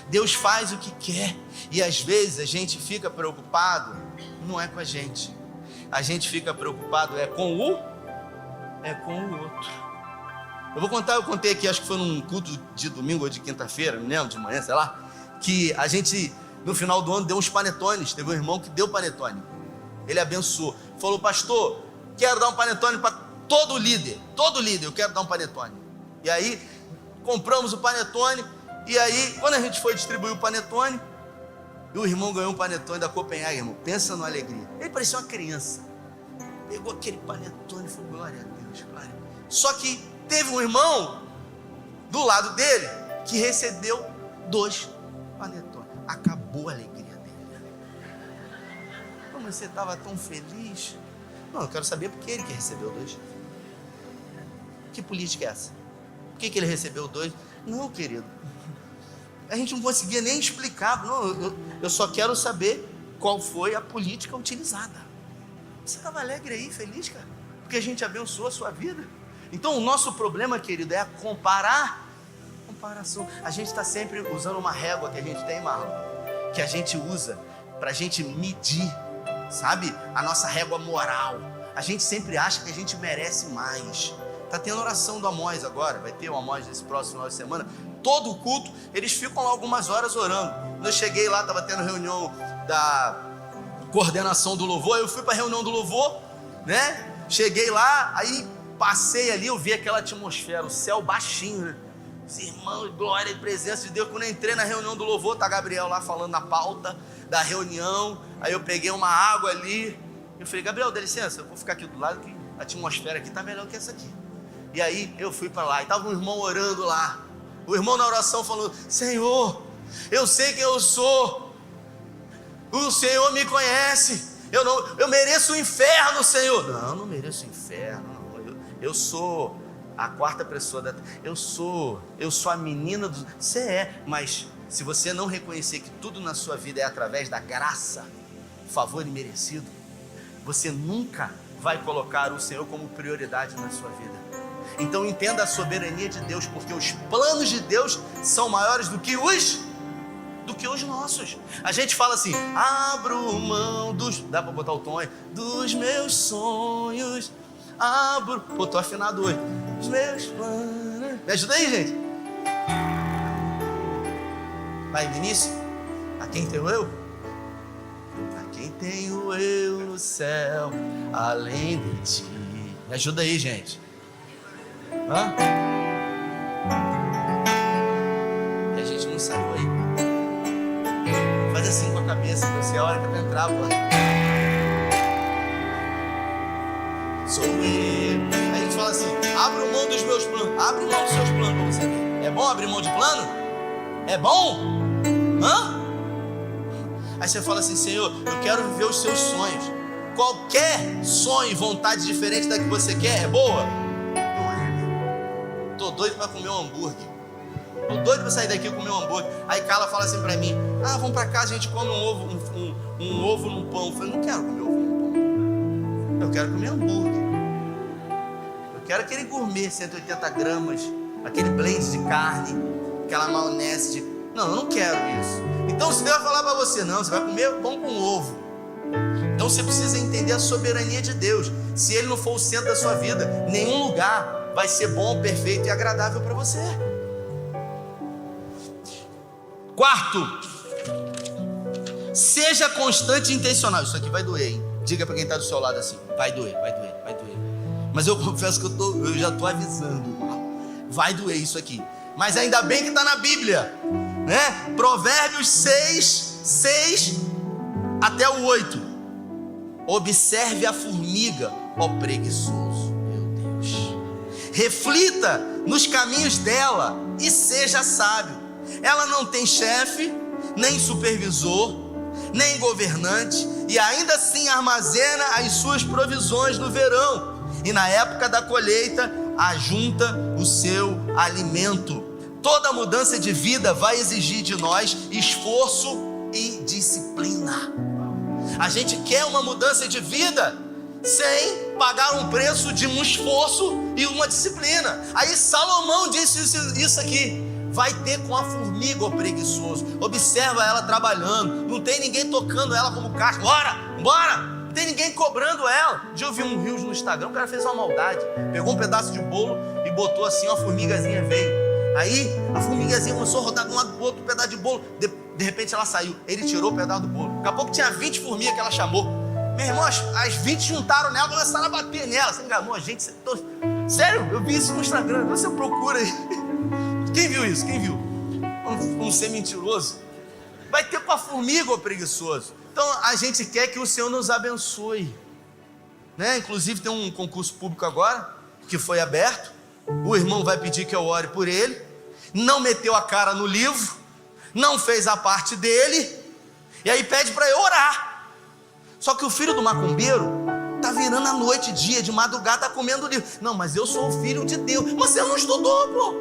Deus faz o que quer. E às vezes a gente fica preocupado, não é com a gente fica preocupado com o outro. Eu contei aqui, acho que foi num culto de domingo ou de quinta-feira, não lembro, de manhã, sei lá, que a gente no final do ano deu uns panetones. Teve um irmão que deu panetone, ele abençoou, falou: pastor, quero dar um panetone para todo líder, eu quero dar um panetone. E aí compramos o panetone. E aí, quando a gente foi distribuir o panetone, e o irmão ganhou um panetone da Copenhague, irmão, pensa numa alegria. Ele parecia uma criança, pegou aquele panetone e falou: glória a Deus, glória. Só que teve um irmão do lado dele que recebeu 2 panetones. Acabou a alegria dele. Como você estava tão feliz? Não, eu quero saber por que ele que recebeu 2. Que política é essa? Por que ele recebeu 2? Não, querido, a gente não conseguia nem explicar. Não, eu só quero saber qual foi a política utilizada. Você estava alegre aí, feliz, cara? Porque a gente abençoou a sua vida. Então o nosso problema, querido, é a comparação. A gente está sempre usando uma régua que a gente tem, Marlon, que a gente usa para a gente medir, sabe? A nossa régua moral. A gente sempre acha que a gente merece mais. Está tendo oração do Amós agora, vai ter o Amós nesse próximo final de semana. Todo o culto, eles ficam lá algumas horas orando. Quando eu cheguei lá, estava tendo reunião da coordenação do louvor. Eu fui para a reunião do louvor, né? Cheguei lá, aí passei ali, eu vi aquela atmosfera, o céu baixinho, né? Os irmãos, glória e presença de Deus. Quando eu entrei na reunião do louvor, tá Gabriel lá falando na pauta da reunião. Aí eu peguei uma água ali. Eu falei, Gabriel, dá licença, eu vou ficar aqui do lado que a atmosfera aqui tá melhor que essa aqui. E aí eu fui para lá e tava um irmão orando lá. O irmão na oração falou, Senhor, eu sei quem eu sou. O Senhor me conhece. Eu mereço o inferno, Senhor. Não mereço o inferno. Eu sou a quarta pessoa da terra. Eu sou a menina do... Você é, mas se você não reconhecer que tudo na sua vida é através da graça, favor imerecido, você nunca vai colocar o Senhor como prioridade na sua vida. Então entenda a soberania de Deus, porque os planos de Deus são maiores do que os nossos. A gente fala assim, abro mão dos... Dá para botar o tom aí? Dos meus sonhos, abro... Pô, tô afinado hoje. Os meus planos... Me ajuda aí, gente. Vai, Vinícius. A quem tenho eu? A quem tenho eu no céu, além de ti. Me ajuda aí, gente. Hã? E a gente não saiu aí. Faz assim com a cabeça, você é a hora que eu entrar, pô. Sou eu. A gente fala assim, abro mão dos meus planos. Abre mão dos seus planos pra você ver. É bom abrir mão de plano? É bom? Hã? Aí você fala assim, Senhor, eu quero viver os seus sonhos. Qualquer sonho e vontade diferente da que você quer é boa? Não é. Tô doido pra comer um hambúrguer. Tô doido pra sair daqui e comer um hambúrguer. Aí Carla fala assim pra mim, vamos pra casa, a gente come um ovo num pão. Eu falei, não quero comer ovo num pão. Eu quero comer hambúrguer. Eu quero aquele gourmet, 180 gramas, aquele blend de carne, aquela maionese de... Não, eu não quero isso. Então se Deus falar para você, não, você vai comer pão com ovo. Então você precisa entender a soberania de Deus. Se Ele não for o centro da sua vida, nenhum lugar vai ser bom, perfeito e agradável para você. Quarto, seja constante e intencional. Isso aqui vai doer, hein? Diga para quem está do seu lado assim, vai doer. Mas eu confesso que eu já estou avisando. Vai doer isso aqui. Mas ainda bem que está na Bíblia, né? Provérbios 6 até o 8. Observe a formiga, ó preguiçoso. Meu Deus. Reflita nos caminhos dela e seja sábio. Ela não tem chefe, nem supervisor, nem governante, e ainda assim armazena as suas provisões no verão, e na época da colheita ajunta o seu alimento. Toda mudança de vida vai exigir de nós esforço e disciplina. A gente quer uma mudança de vida sem pagar um preço de um esforço e uma disciplina. Aí Salomão disse isso aqui: vai ter com a formiga, ó preguiçoso. Observa ela trabalhando, não tem ninguém tocando ela como caixa. Bora, não tem ninguém cobrando ela. Um dia eu vi um Reels no Instagram, o cara fez uma maldade, pegou um pedaço de bolo e botou assim, uma formigazinha veio. Aí a formigazinha começou a rodar de um lado pro outro, um pedaço de bolo. De repente ela saiu, ele tirou o pedaço do bolo. Daqui a pouco tinha 20 formigas que ela chamou. Meu irmão, as 20 juntaram nela, começaram a bater nela. Você enganou a gente? Sério, eu vi isso no Instagram. Você procura aí. Quem viu isso? Quem viu? Vamos ser mentiroso. Vai ter com a formiga, ó preguiçoso. Então a gente quer que o Senhor nos abençoe, né? Inclusive tem um concurso público agora que foi aberto. O irmão vai pedir que eu ore por ele. Não meteu a cara no livro, não fez a parte dele, e aí pede para eu orar. Só que o filho do macumbeiro tá virando a noite, dia, de madrugada, tá comendo o livro. Não, mas eu sou o filho de Deus. Mas você não estudou, pô.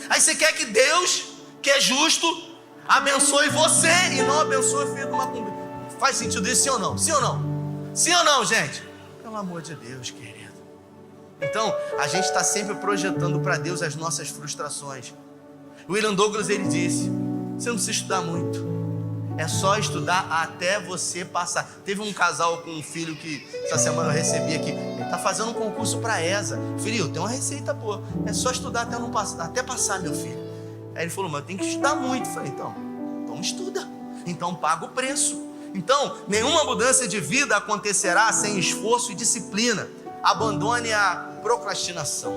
Aí você quer que Deus, que é justo, abençoe você e não abençoe o filho do macumbeiro. Faz sentido isso, sim ou não? Sim ou não? Sim ou não, gente? Pelo amor de Deus, querido. Então, a gente está sempre projetando para Deus as nossas frustrações. William Douglas, ele disse: você não precisa estudar muito, é só estudar até você passar. Teve um casal com um filho que essa semana eu recebi aqui. Ele está fazendo um concurso para a ESA. Filho, tem uma receita boa, é só estudar até passar, meu filho. Aí ele falou: mas eu tenho que estudar muito. Eu falei: então estuda, então paga o preço. Então, nenhuma mudança de vida acontecerá sem esforço e disciplina. abandone a procrastinação.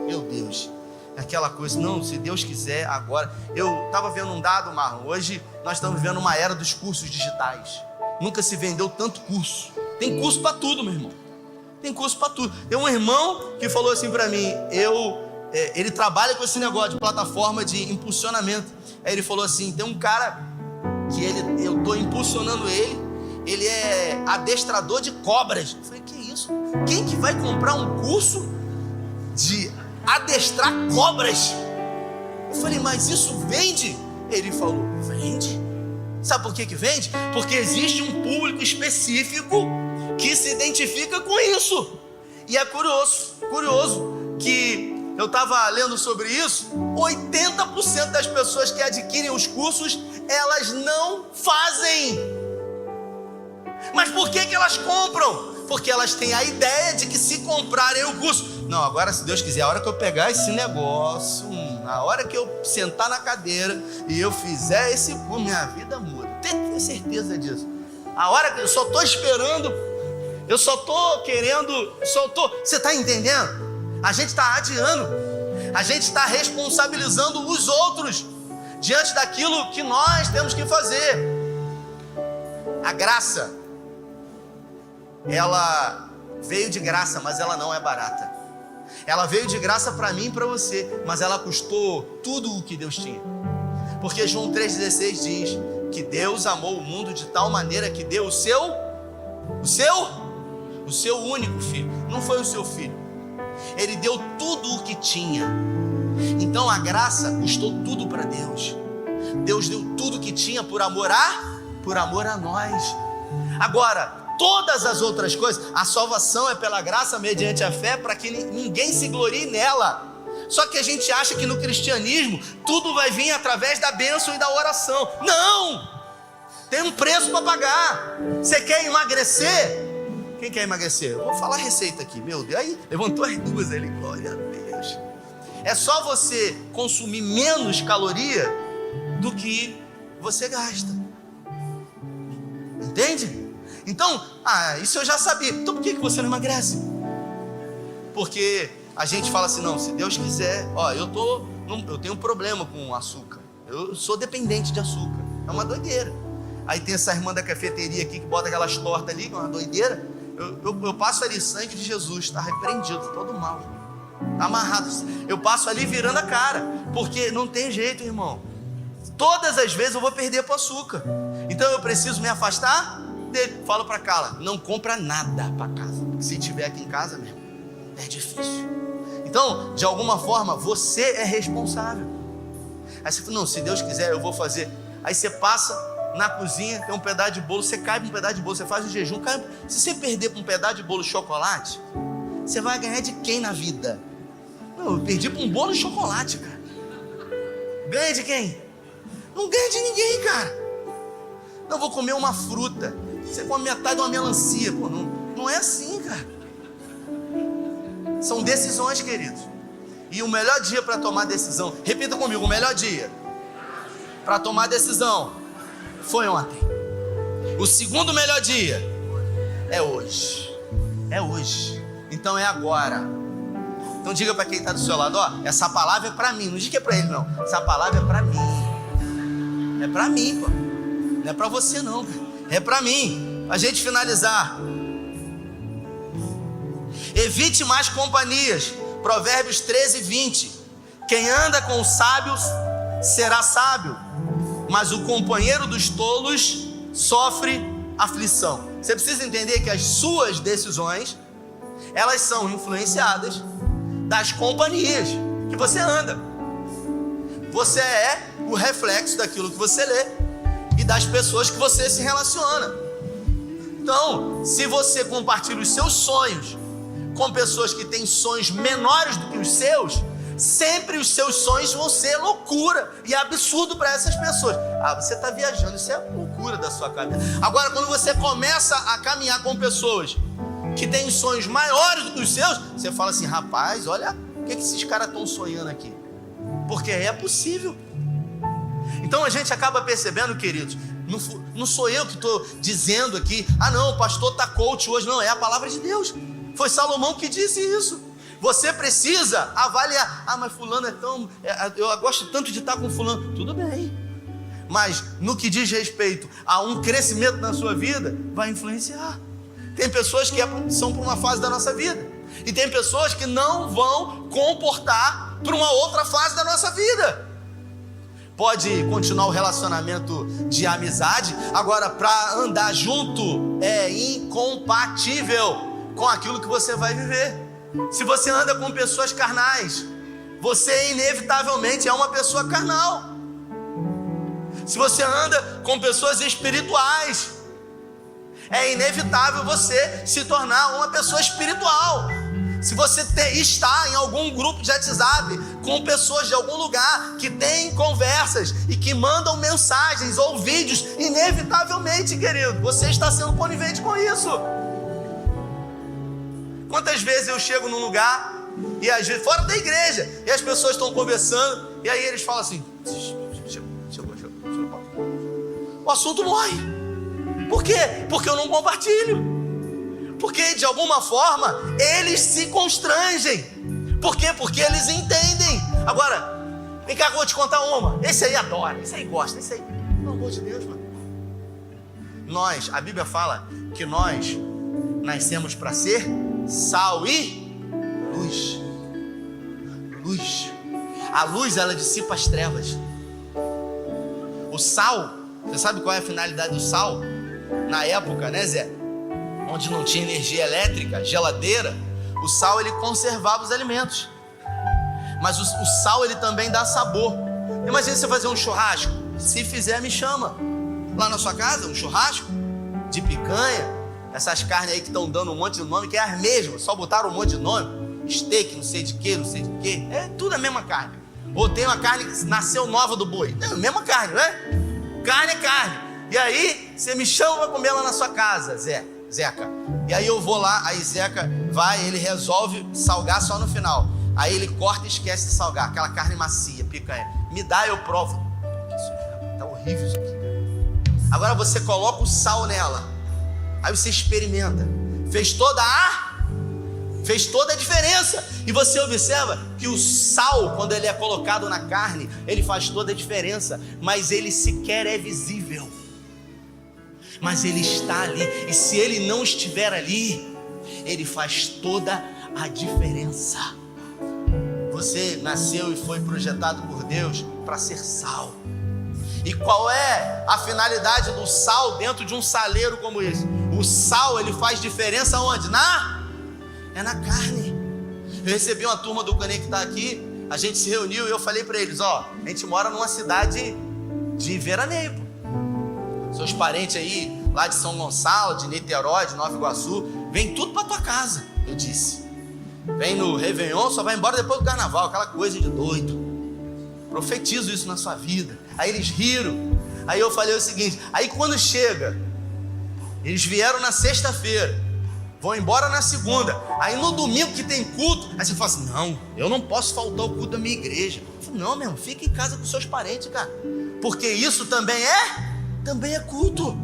Meu Deus, aquela coisa, não, se Deus quiser agora. Eu estava vendo um dado, Marlon, hoje nós estamos vivendo uma era dos cursos digitais. Nunca se vendeu tanto curso. Tem curso para tudo, meu irmão. Tem curso para tudo. Tem um irmão que falou assim para mim, ele trabalha com esse negócio de plataforma de impulsionamento. Aí ele falou assim, tem um cara que eu estou impulsionando ele é adestrador de cobras. Eu falei, que isso? Quem que vai comprar um curso de adestrar cobras? Eu falei, mas isso vende? Ele falou, vende. Sabe por que vende? Porque existe um público específico que se identifica com isso. E é curioso que eu estava lendo sobre isso, 80% das pessoas que adquirem os cursos, elas não fazem. Mas por que elas compram? Porque elas têm a ideia de que se comprarem o curso, não, agora se Deus quiser, a hora que eu pegar esse negócio, na hora que eu sentar na cadeira e eu fizer esse curso, minha vida muda. Tenho certeza disso. A hora que eu só estou esperando, eu só estou querendo, você está entendendo? A gente está adiando, a gente está responsabilizando os outros diante daquilo que nós temos que fazer. A graça, ela veio de graça, mas ela não é barata. Ela veio de graça para mim e para você, mas ela custou tudo o que Deus tinha. Porque João 3,16 diz que Deus amou o mundo de tal maneira que deu o seu único filho. Não foi o seu filho. Ele deu tudo o que tinha. Então a graça custou tudo para Deus. Deus deu tudo o que tinha por amor a nós. Agora, todas as outras coisas, a salvação é pela graça mediante a fé, para que ninguém se glorie nela. Só que a gente acha que no cristianismo tudo vai vir através da bênção e da oração. Não! Tem um preço para pagar. Você quer emagrecer? Quem quer emagrecer? Eu vou falar a receita aqui, meu Deus. Aí levantou as duas ali, glória a Deus. É só você consumir menos caloria do que você gasta. Entende? Então, isso eu já sabia. Então por que você não emagrece? Porque a gente fala assim, não, se Deus quiser, eu tenho um problema com açúcar. Eu sou dependente de açúcar. É uma doideira. Aí tem essa irmã da cafeteria aqui que bota aquelas tortas ali, que é uma doideira. Eu passo ali, sangue de Jesus, está repreendido, todo mal, tá amarrado. Eu passo ali virando a cara, porque não tem jeito, irmão. Todas as vezes eu vou perder para o açúcar. Então eu preciso me afastar dele. Falo para Carla, não compra nada para casa. Se tiver aqui em casa mesmo, é difícil. Então, de alguma forma, você é responsável. Aí você fala, não, se Deus quiser eu vou fazer. Aí você passa na cozinha, tem um pedaço de bolo, você cai para um pedaço de bolo, você faz o jejum, se você perder para um pedaço de bolo de chocolate, você vai ganhar de quem na vida? Não, eu perdi para um bolo de chocolate, cara. Ganha de quem? Não ganha de ninguém, cara. Não, vou comer uma fruta, você come metade de uma melancia. Pô, não é assim, cara. São decisões, queridos. E o melhor dia para tomar decisão, repita comigo, o melhor dia para tomar decisão foi ontem. O segundo melhor dia é hoje. É hoje. Então é agora. Então diga para quem está do seu lado, essa palavra é para mim. Não diga que é para ele, não. Essa palavra é para mim. É para mim, pô. Não é para você, não. É para mim. A gente finalizar. Evite mais companhias. Provérbios 13:20. Quem anda com os sábios será sábio, mas o companheiro dos tolos sofre aflição. Você precisa entender que as suas decisões, elas são influenciadas das companhias que você anda. Você é o reflexo daquilo que você lê e das pessoas que você se relaciona. Então, se você compartilha os seus sonhos com pessoas que têm sonhos menores do que os seus, sempre os seus sonhos vão ser loucura e absurdo para essas pessoas. Você está viajando, isso é loucura da sua cabeça. Agora, quando você começa a caminhar com pessoas que têm sonhos maiores do que os seus, você fala assim, rapaz, olha o que esses caras estão sonhando aqui. Porque é possível. Então a gente acaba percebendo, queridos, não sou eu que estou dizendo aqui, não, o pastor está coach hoje. Não, é a palavra de Deus. Foi Salomão que disse isso. Você precisa avaliar. Mas fulano é tão... eu gosto tanto de estar com fulano. Tudo bem. Mas no que diz respeito a um crescimento na sua vida, vai influenciar. Tem pessoas que são para uma fase da nossa vida. E tem pessoas que não vão comportar para uma outra fase da nossa vida. Pode continuar o relacionamento de amizade. Agora, para andar junto é incompatível com aquilo que você vai viver. Se você anda com pessoas carnais, você inevitavelmente é uma pessoa carnal. Se você anda com pessoas espirituais, é inevitável você se tornar uma pessoa espiritual. Se você está em algum grupo de WhatsApp com pessoas de algum lugar que têm conversas e que mandam mensagens ou vídeos, inevitavelmente, querido, você está sendo conivente com isso. Quantas vezes eu chego num lugar e às vezes fora da igreja e as pessoas estão conversando e aí eles falam assim: chegou. O assunto morre. Por quê? Porque eu não compartilho. Porque de alguma forma eles se constrangem. Por quê? Porque eles entendem. Agora, vem cá que eu vou te contar uma. Esse aí adora, esse aí gosta, esse aí, pelo amor de Deus, mano. A Bíblia fala que nós nascemos para ser sal e luz. A luz, ela dissipa as trevas. O sal, você sabe qual é a finalidade do sal? Na época, né, Zé? Onde não tinha energia elétrica, geladeira, o sal ele conservava os alimentos. Mas o sal ele também dá sabor. Imagina você fazer um churrasco. Se fizer, me chama. Lá na sua casa, um churrasco de picanha, essas carnes aí que estão dando um monte de nome, que é as mesmas, só botaram um monte de nome. Steak, não sei de que, é tudo a mesma carne. Ou tem uma carne que nasceu nova do boi, é a mesma carne, né? Carne é carne. E aí, você me chama para comer lá na sua casa, Zeca. E aí eu vou lá, aí Zeca vai, ele resolve salgar só no final. Aí ele corta e esquece de salgar, aquela carne macia, picanha. Me dá, eu provo. Tá horrível isso aqui. Agora você coloca o sal nela. Aí você experimenta. Fez toda a diferença. E você observa que o sal, quando ele é colocado na carne, ele faz toda a diferença, mas ele sequer é visível. Mas ele está ali, e se ele não estiver ali, ele faz toda a diferença. Você nasceu e foi projetado por Deus para ser sal. E qual é a finalidade do sal dentro de um saleiro como esse? O sal, ele faz diferença onde? É na carne. Eu recebi uma turma do Conectar aqui, a gente se reuniu e eu falei para eles: a gente mora numa cidade de veraneio, pô. Seus parentes aí, lá de São Gonçalo, de Niterói, de Nova Iguaçu, vem tudo para tua casa, eu disse. Vem no Réveillon, só vai embora depois do Carnaval, aquela coisa de doido. Profetizo isso na sua vida. Aí eles riram. Aí eu falei o seguinte: aí quando chega, eles vieram na sexta-feira, vão embora na segunda, aí no domingo que tem culto, aí você fala assim: não, eu não posso faltar o culto da minha igreja. Eu falei: não, meu irmão, fica em casa com seus parentes, cara, porque isso também é culto.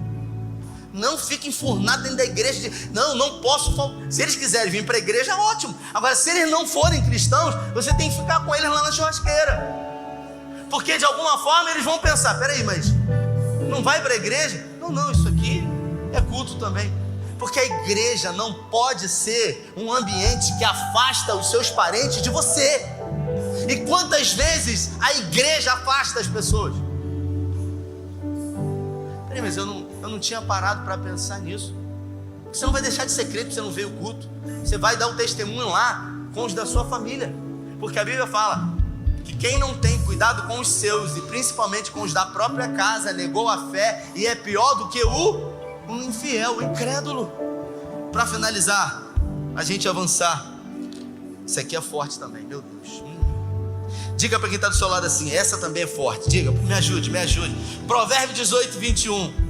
Não fique enfurnado dentro da igreja. Não posso faltar. Se eles quiserem vir para a igreja, ótimo. Agora, se eles não forem cristãos, você tem que ficar com eles lá na churrasqueira, porque de alguma forma eles vão pensar: peraí, mas não vai para a igreja? Não, isso aqui é culto também. Porque a igreja não pode ser um ambiente que afasta os seus parentes de você. E quantas vezes a igreja afasta as pessoas? Peraí, mas eu não tinha parado para pensar nisso. Você não vai deixar de ser crente porque você não veio ao culto. Você vai dar o testemunho lá com os da sua família. Porque a Bíblia fala que quem não tem cuidado com os seus, e principalmente com os da própria casa, negou a fé e é pior do que o infiel, o incrédulo. Para finalizar, a gente avançar. Isso aqui é forte também, meu Deus. Diga para quem está do seu lado assim: essa também é forte. Diga, me ajude. Provérbio 18, 21.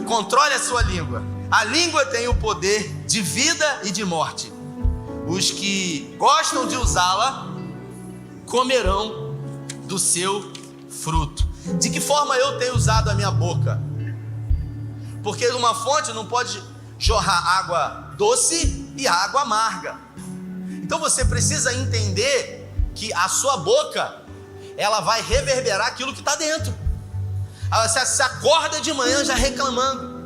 Controle a sua língua. A língua tem o poder de vida e de morte. Os que gostam de usá-la comerão do seu fruto. De que forma eu tenho usado a minha boca? Porque uma fonte não pode jorrar água doce e água amarga. Então você precisa entender que a sua boca, ela vai reverberar aquilo que está dentro. Você acorda de manhã já reclamando,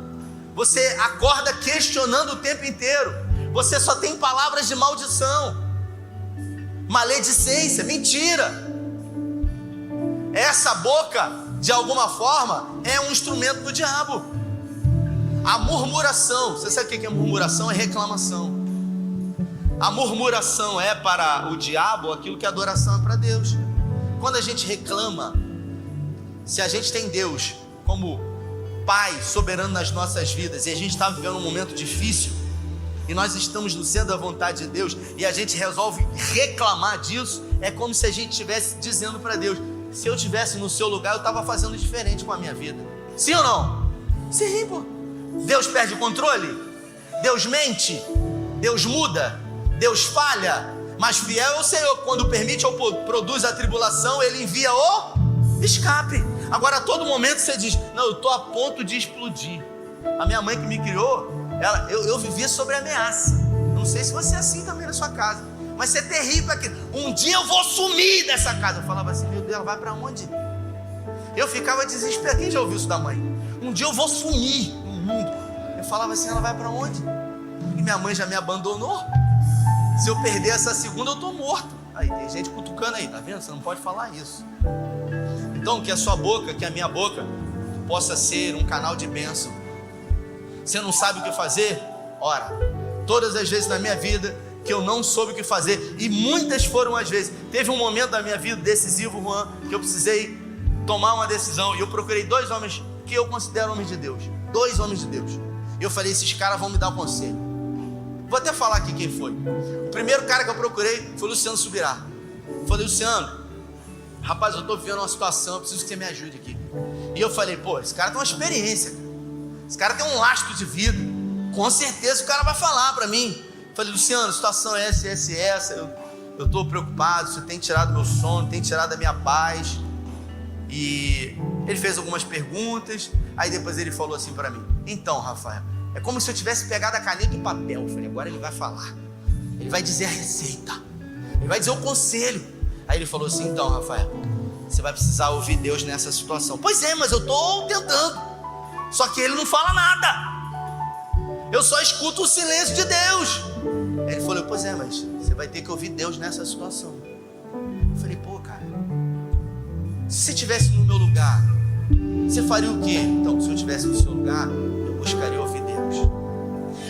você acorda questionando o tempo inteiro, você só tem palavras de maldição, maledicência, mentira. Essa boca, de alguma forma, é um instrumento do diabo. A murmuração, você sabe o que é murmuração? É reclamação. A murmuração é para o diabo aquilo que a adoração é para Deus. Quando a gente reclama, se a gente tem Deus como Pai soberano nas nossas vidas, e a gente está vivendo um momento difícil, e nós estamos no centro da vontade de Deus, e a gente resolve reclamar disso, é como se a gente estivesse dizendo para Deus: se eu estivesse no seu lugar, eu estava fazendo diferente com a minha vida. Sim ou não? Sim, pô. Deus perde o controle? Deus mente? Deus muda? Deus falha? Mas fiel é o Senhor. Quando permite ou produz a tribulação, Ele envia o escape. Agora a todo momento você diz: não, eu estou a ponto de explodir. A minha mãe que me criou, eu vivia sobre ameaça. Não sei se você é assim também na sua casa, mas você é terrível aqui. Um dia eu vou sumir dessa casa. Eu falava assim: meu Deus, ela vai para onde? Eu ficava desesperado. Quem já ouviu isso da mãe? Um dia eu vou sumir no mundo. Eu falava assim: ela vai para onde? E minha mãe já me abandonou. Se eu perder essa segunda, eu estou morto. Aí tem gente cutucando aí, tá vendo? Você não pode falar isso. Então que a sua boca, que a minha boca possa ser um canal de bênção. Você não sabe o que fazer? Ora, todas as vezes na minha vida que eu não soube o que fazer, e muitas foram as vezes. Teve um momento da minha vida decisivo, Juan, que eu precisei tomar uma decisão, e eu procurei 2 homens que eu considero homens de Deus. 2 homens de Deus. E eu falei: esses caras vão me dar um conselho. Vou até falar aqui quem foi. O primeiro cara que eu procurei foi o Luciano Subirá. Eu falei: Luciano, rapaz, eu estou vivendo uma situação, eu preciso que você me ajude aqui. E eu falei: pô, esse cara tem uma experiência, cara. Esse cara tem um lastro de vida. Com certeza o cara vai falar para mim. Eu falei: Luciano, a situação é essa. Eu estou preocupado, isso tem tirado meu sono, tem tirado a minha paz. E ele fez algumas perguntas. Aí depois ele falou assim para mim: então, Rafael, é como se eu tivesse pegado a caneta e o papel. Eu falei: agora ele vai falar, ele vai dizer a receita, ele vai dizer o conselho. Aí ele falou assim: então, Rafael, você vai precisar ouvir Deus nessa situação. Pois é, mas eu estou tentando, só que ele não fala nada, eu só escuto o silêncio de Deus. Aí ele falou: pois é, mas você vai ter que ouvir Deus nessa situação. Eu falei: pô, cara, se você estivesse no meu lugar, você faria o quê? Então, se eu estivesse no seu lugar, eu buscaria ouvir Deus.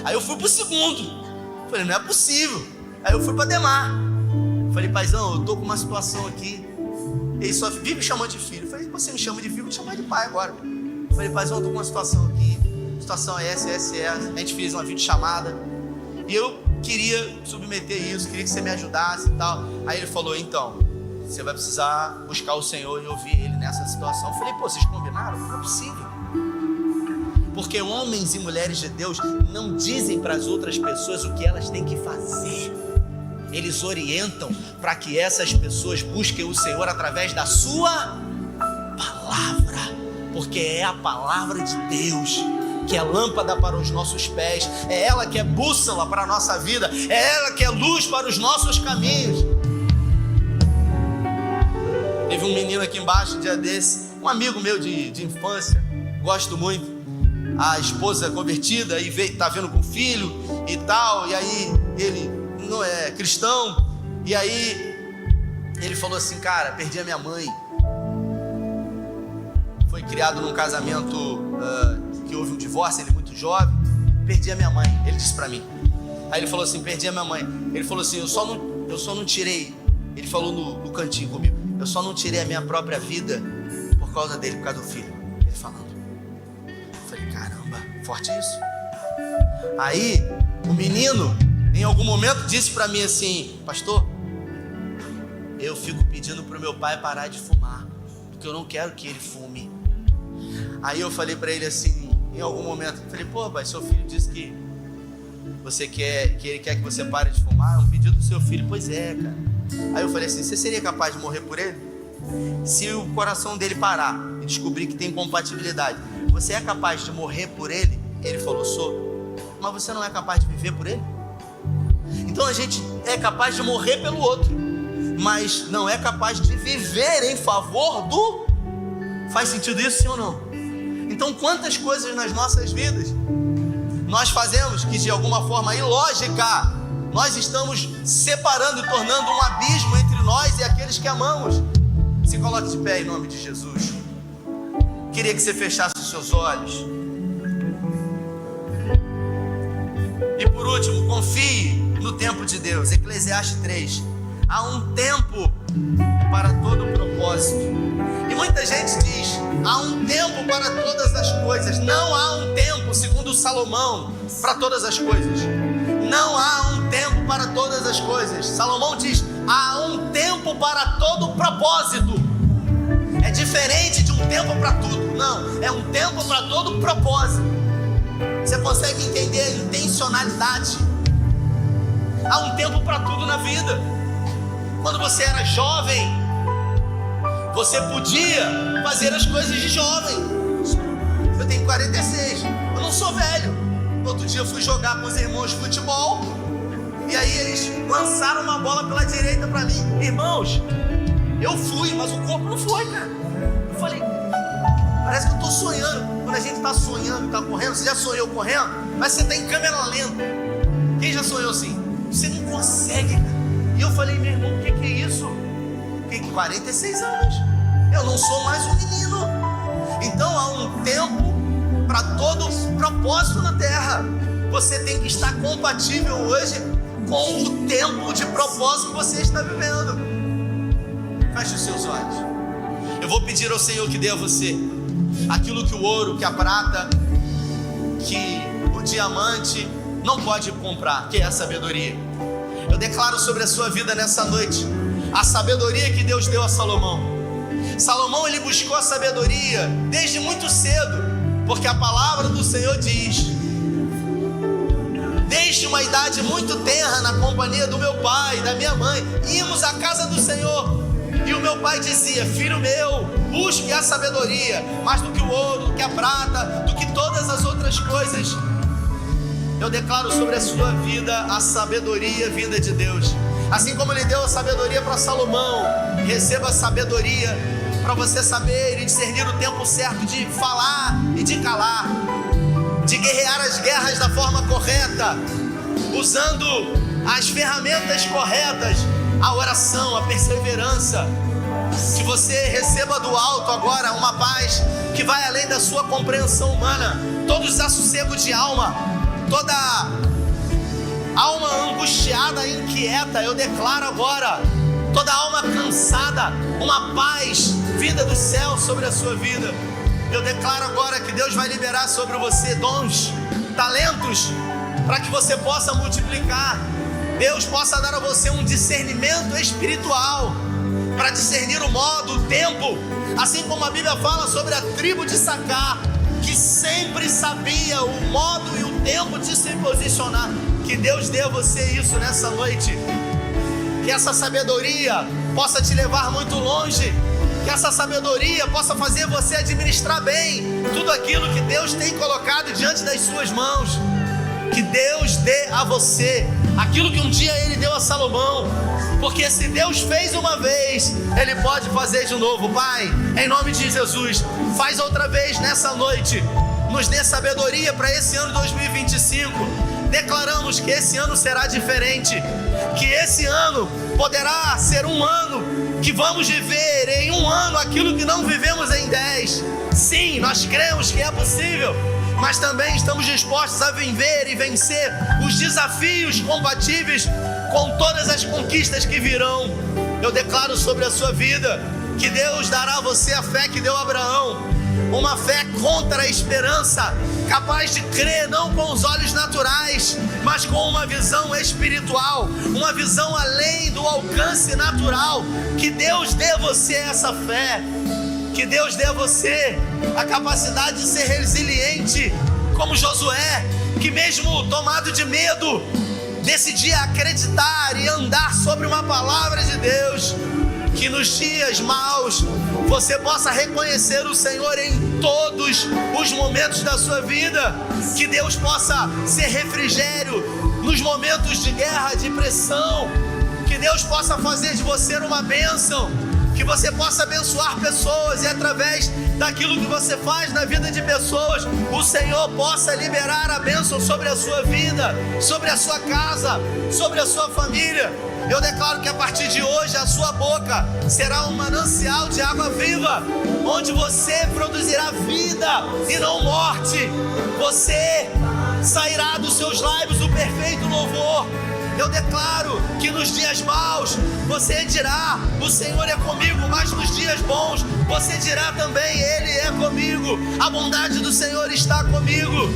Aí eu fui pro segundo. Falei: não é possível. Aí eu fui para Demar. Falei: paizão, eu tô com uma situação aqui. Ele só vive me chamando de filho. Falei: você me chama de filho, vou te chamar de pai agora. Falei: paizão, eu tô com uma situação aqui. A situação é essa. A gente fez uma videochamada e eu queria submeter isso, queria que você me ajudasse e tal. Aí ele falou: então, você vai precisar buscar o Senhor e ouvir Ele nessa situação. Eu falei: pô, vocês combinaram? Não é possível. Porque homens e mulheres de Deus não dizem para as outras pessoas o que elas têm que fazer. Eles orientam para que essas pessoas busquem o Senhor através da sua palavra. Porque é a palavra de Deus que é lâmpada para os nossos pés, é ela que é bússola para a nossa vida, é ela que é luz para os nossos caminhos. Teve um menino aqui embaixo, um dia desse, um amigo meu de infância, gosto muito. A esposa convertida e está vendo com o filho e tal, e aí ele não é cristão, e aí ele falou assim: cara, perdi a minha mãe, foi criado num casamento que houve um divórcio, ele muito jovem, perdi a minha mãe. Ele disse para mim, aí ele falou assim: perdi a minha mãe. Ele falou assim: eu só não tirei, ele falou no cantinho comigo, eu só não tirei a minha própria vida por causa dele, por causa do filho. Ele falando. Falei: caramba, forte isso. Aí o menino em algum momento disse para mim assim: pastor, eu fico pedindo para o meu pai parar de fumar, porque eu não quero que ele fume. Aí eu falei para ele assim, em algum momento, falei: pô, pai, seu filho disse que ele quer que você pare de fumar, é um pedido do seu filho. Pois é, cara. Aí eu falei assim: você seria capaz de morrer por ele? Se o coração dele parar e descobrir que tem compatibilidade, você é capaz de morrer por ele? Ele falou: sou. Mas você não é capaz de viver por ele? Então a gente é capaz de morrer pelo outro, mas não é capaz de viver em favor do... Faz sentido isso, sim ou não? Então quantas coisas nas nossas vidas nós fazemos que de alguma forma ilógica nós estamos separando e tornando um abismo entre nós e aqueles que amamos. Se coloque de pé em nome de Jesus. Queria que você fechasse os seus olhos. E por último, confie no tempo de Deus. Eclesiastes 3. Há um tempo para todo propósito. E muita gente diz: há um tempo para todas as coisas. Não há um tempo, segundo Salomão, para todas as coisas. Não há um tempo para todas as coisas. Salomão diz: há um tempo para todo propósito. É diferente de um tempo para tudo. Não, é um tempo para todo propósito. Você consegue entender a intencionalidade? Há um tempo para tudo na vida. Quando você era jovem, você podia fazer as coisas de jovem. Eu tenho 46, eu não sou velho. Outro dia eu fui jogar com os irmãos de futebol, e aí eles lançaram uma bola pela direita para mim. Irmãos, eu fui, mas o corpo não foi, cara. Eu falei, parece que eu estou sonhando. Quando a gente está sonhando, está correndo, você já sonhou correndo? Mas você está em câmera lenta. Quem já sonhou assim? Você não consegue, cara. E eu falei, meu irmão, o que é isso? Fiquei 46 anos. Eu não sou mais um menino. Então há um tempo para todo propósito na terra. Você tem que estar compatível hoje com o tempo de propósito que você está vivendo. Feche os seus olhos. Eu vou pedir ao Senhor que dê a você aquilo que o ouro, que a prata, que o diamante não pode comprar, que é a sabedoria. Eu declaro sobre a sua vida nessa noite a sabedoria que Deus deu a Salomão. Salomão, ele buscou a sabedoria desde muito cedo, porque a palavra do Senhor diz: desde uma idade muito tenra, na companhia do meu pai e da minha mãe, íamos à casa do Senhor. E o meu pai dizia: filho meu, busque a sabedoria, mais do que o ouro, do que a prata, do que todas as outras coisas. Eu declaro sobre a sua vida a sabedoria vinda de Deus. Assim como Ele deu a sabedoria para Salomão, receba a sabedoria para você saber e discernir o tempo certo de falar e de calar, de guerrear as guerras da forma correta, usando as ferramentas corretas, a oração, a perseverança. Que você receba do alto agora uma paz que vai além da sua compreensão humana. Todo desassossego de alma, toda alma angustiada, inquieta, eu declaro agora, toda alma cansada, uma paz vinda do céu sobre a sua vida. Eu declaro agora que Deus vai liberar sobre você dons, talentos, para que você possa multiplicar. Deus possa dar a você um discernimento espiritual, para discernir o modo, o tempo, assim como a Bíblia fala sobre a tribo de Sacar, que sempre sabia o modo e o tempo de se posicionar. Que Deus dê a você isso nessa noite. Que essa sabedoria possa te levar muito longe. Que essa sabedoria possa fazer você administrar bem tudo aquilo que Deus tem colocado diante das suas mãos. Que Deus dê a você aquilo que um dia Ele deu a Salomão. Porque se Deus fez uma vez, Ele pode fazer de novo. Pai, em nome de Jesus, faz outra vez nessa noite. Nos dê sabedoria para esse ano 2025. Declaramos que esse ano será diferente. Que esse ano poderá ser um ano que vamos viver em um ano aquilo que não vivemos em 10. Sim, nós cremos que é possível, mas também estamos dispostos a viver e vencer os desafios compatíveis com todas as conquistas que virão. Eu declaro sobre a sua vida que Deus dará a você a fé que deu a Abraão, uma fé contra a esperança, capaz de crer não com os olhos naturais, mas com uma visão espiritual, uma visão além do alcance natural. Que Deus dê a você essa fé, que Deus dê a você a capacidade de ser resiliente, como Josué, que mesmo tomado de medo, decidia acreditar e andar sobre uma palavra de Deus. que nos dias maus você possa reconhecer o Senhor em todos os momentos da sua vida, que Deus possa ser refrigério nos momentos de guerra, de pressão, que Deus possa fazer de você uma bênção, que você possa abençoar pessoas e através daquilo que você faz na vida de pessoas, o Senhor possa liberar a bênção sobre a sua vida, sobre a sua casa, sobre a sua família. Eu declaro que a partir de hoje a sua boca será um manancial de água viva, onde você produzirá vida e não morte. Você sairá dos seus lábios o perfeito louvor. Eu declaro que nos dias maus você dirá: o Senhor é comigo, mas nos dias bons você dirá também: Ele é comigo, a bondade do Senhor está comigo.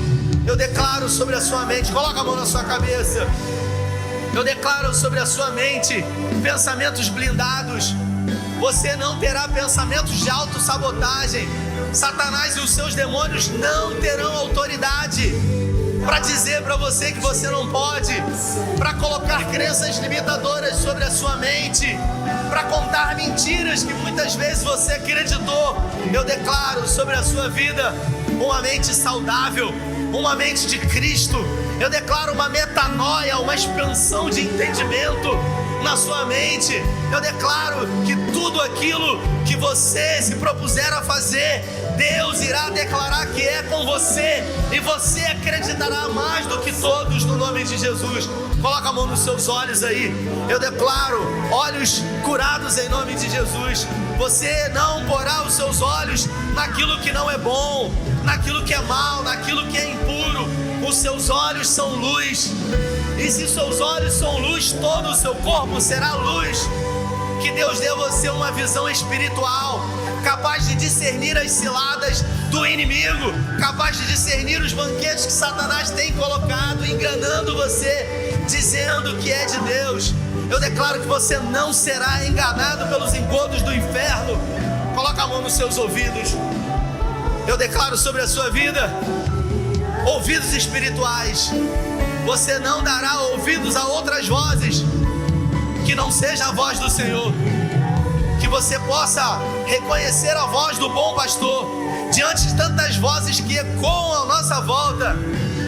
Eu declaro sobre a sua mente, coloca a mão na sua cabeça. Eu declaro sobre a sua mente pensamentos blindados. Você não terá pensamentos de autossabotagem. Satanás e os seus demônios não terão autoridade para dizer para você que você não pode, para colocar crenças limitadoras sobre a sua mente, para contar mentiras que muitas vezes você acreditou. Eu declaro sobre a sua vida uma mente saudável, uma mente de Cristo. Eu declaro uma metanoia, uma expansão de entendimento na sua mente. Eu declaro que tudo aquilo que você se propuser a fazer, Deus irá declarar que é com você, e você acreditará mais do que todos, no nome de Jesus. Coloca a mão nos seus olhos aí. Eu declaro olhos curados em nome de Jesus. Você não porá os seus olhos naquilo que não é bom, naquilo que é mal, naquilo que é impuro. Os seus olhos são luz, e se seus olhos são luz, todo o seu corpo será luz. Que Deus dê a você uma visão espiritual, capaz de discernir as ciladas do inimigo, capaz de discernir os banquetes que Satanás tem colocado, enganando você, dizendo que é de Deus. Eu declaro que você não será enganado pelos engodos do inferno. Coloca a mão nos seus ouvidos. Eu declaro sobre a sua vida ouvidos espirituais. Você não dará ouvidos a outras vozes que não seja a voz do Senhor. Que você possa reconhecer a voz do bom pastor diante de tantas vozes que ecoam à nossa volta.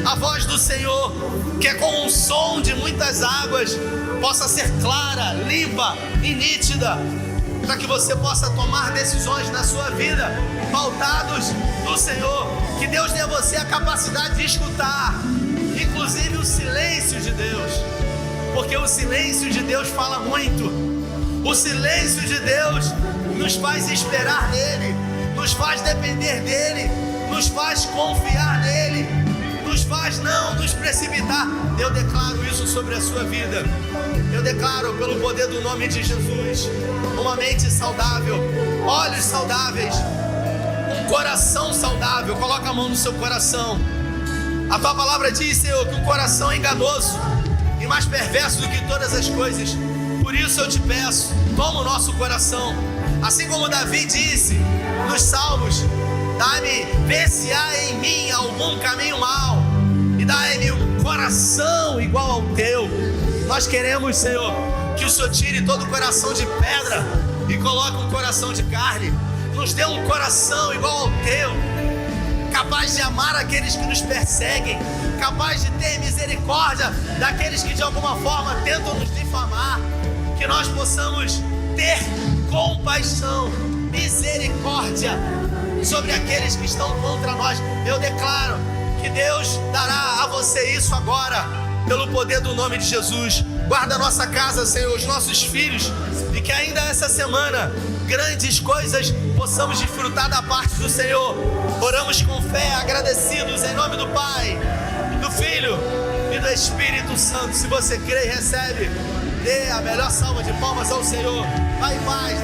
A voz do Senhor, que é como um som de muitas águas, possa ser clara, limpa e nítida, para que você possa tomar decisões na sua vida pautados no Senhor. Que Deus dê a você a capacidade de escutar, inclusive o silêncio de Deus, porque o silêncio de Deus fala muito. O silêncio de Deus nos faz esperar nele, nos faz depender dele, nos faz confiar nele, nos faz não nos precipitar. Eu declaro isso sobre a sua vida. Eu declaro pelo poder do nome de Jesus uma mente saudável, olhos saudáveis, um coração saudável. Coloca a mão no seu coração. A tua palavra diz, Senhor, que o coração é enganoso e mais perverso do que todas as coisas. Por isso eu te peço, toma o nosso coração, assim como Davi disse nos Salmos: dá-me, vê se há em mim algum caminho mau, e dá-me um coração igual ao teu. Nós queremos, Senhor, que o Senhor tire todo o coração de pedra e coloque um coração de carne. Nos dê um coração igual ao teu, capaz de amar aqueles que nos perseguem, capaz de ter misericórdia daqueles que de alguma forma tentam nos difamar. Que nós possamos ter compaixão, misericórdia sobre aqueles que estão contra nós. Eu declaro que Deus dará a você isso agora, pelo poder do nome de Jesus. Guarda a nossa casa, Senhor, os nossos filhos, e que ainda essa semana grandes coisas possamos desfrutar da parte do Senhor. Oramos com fé, agradecidos, em nome do Pai, do Filho e do Espírito Santo. Se você crê e recebe, dê a melhor salva de palmas ao Senhor. Vai em paz.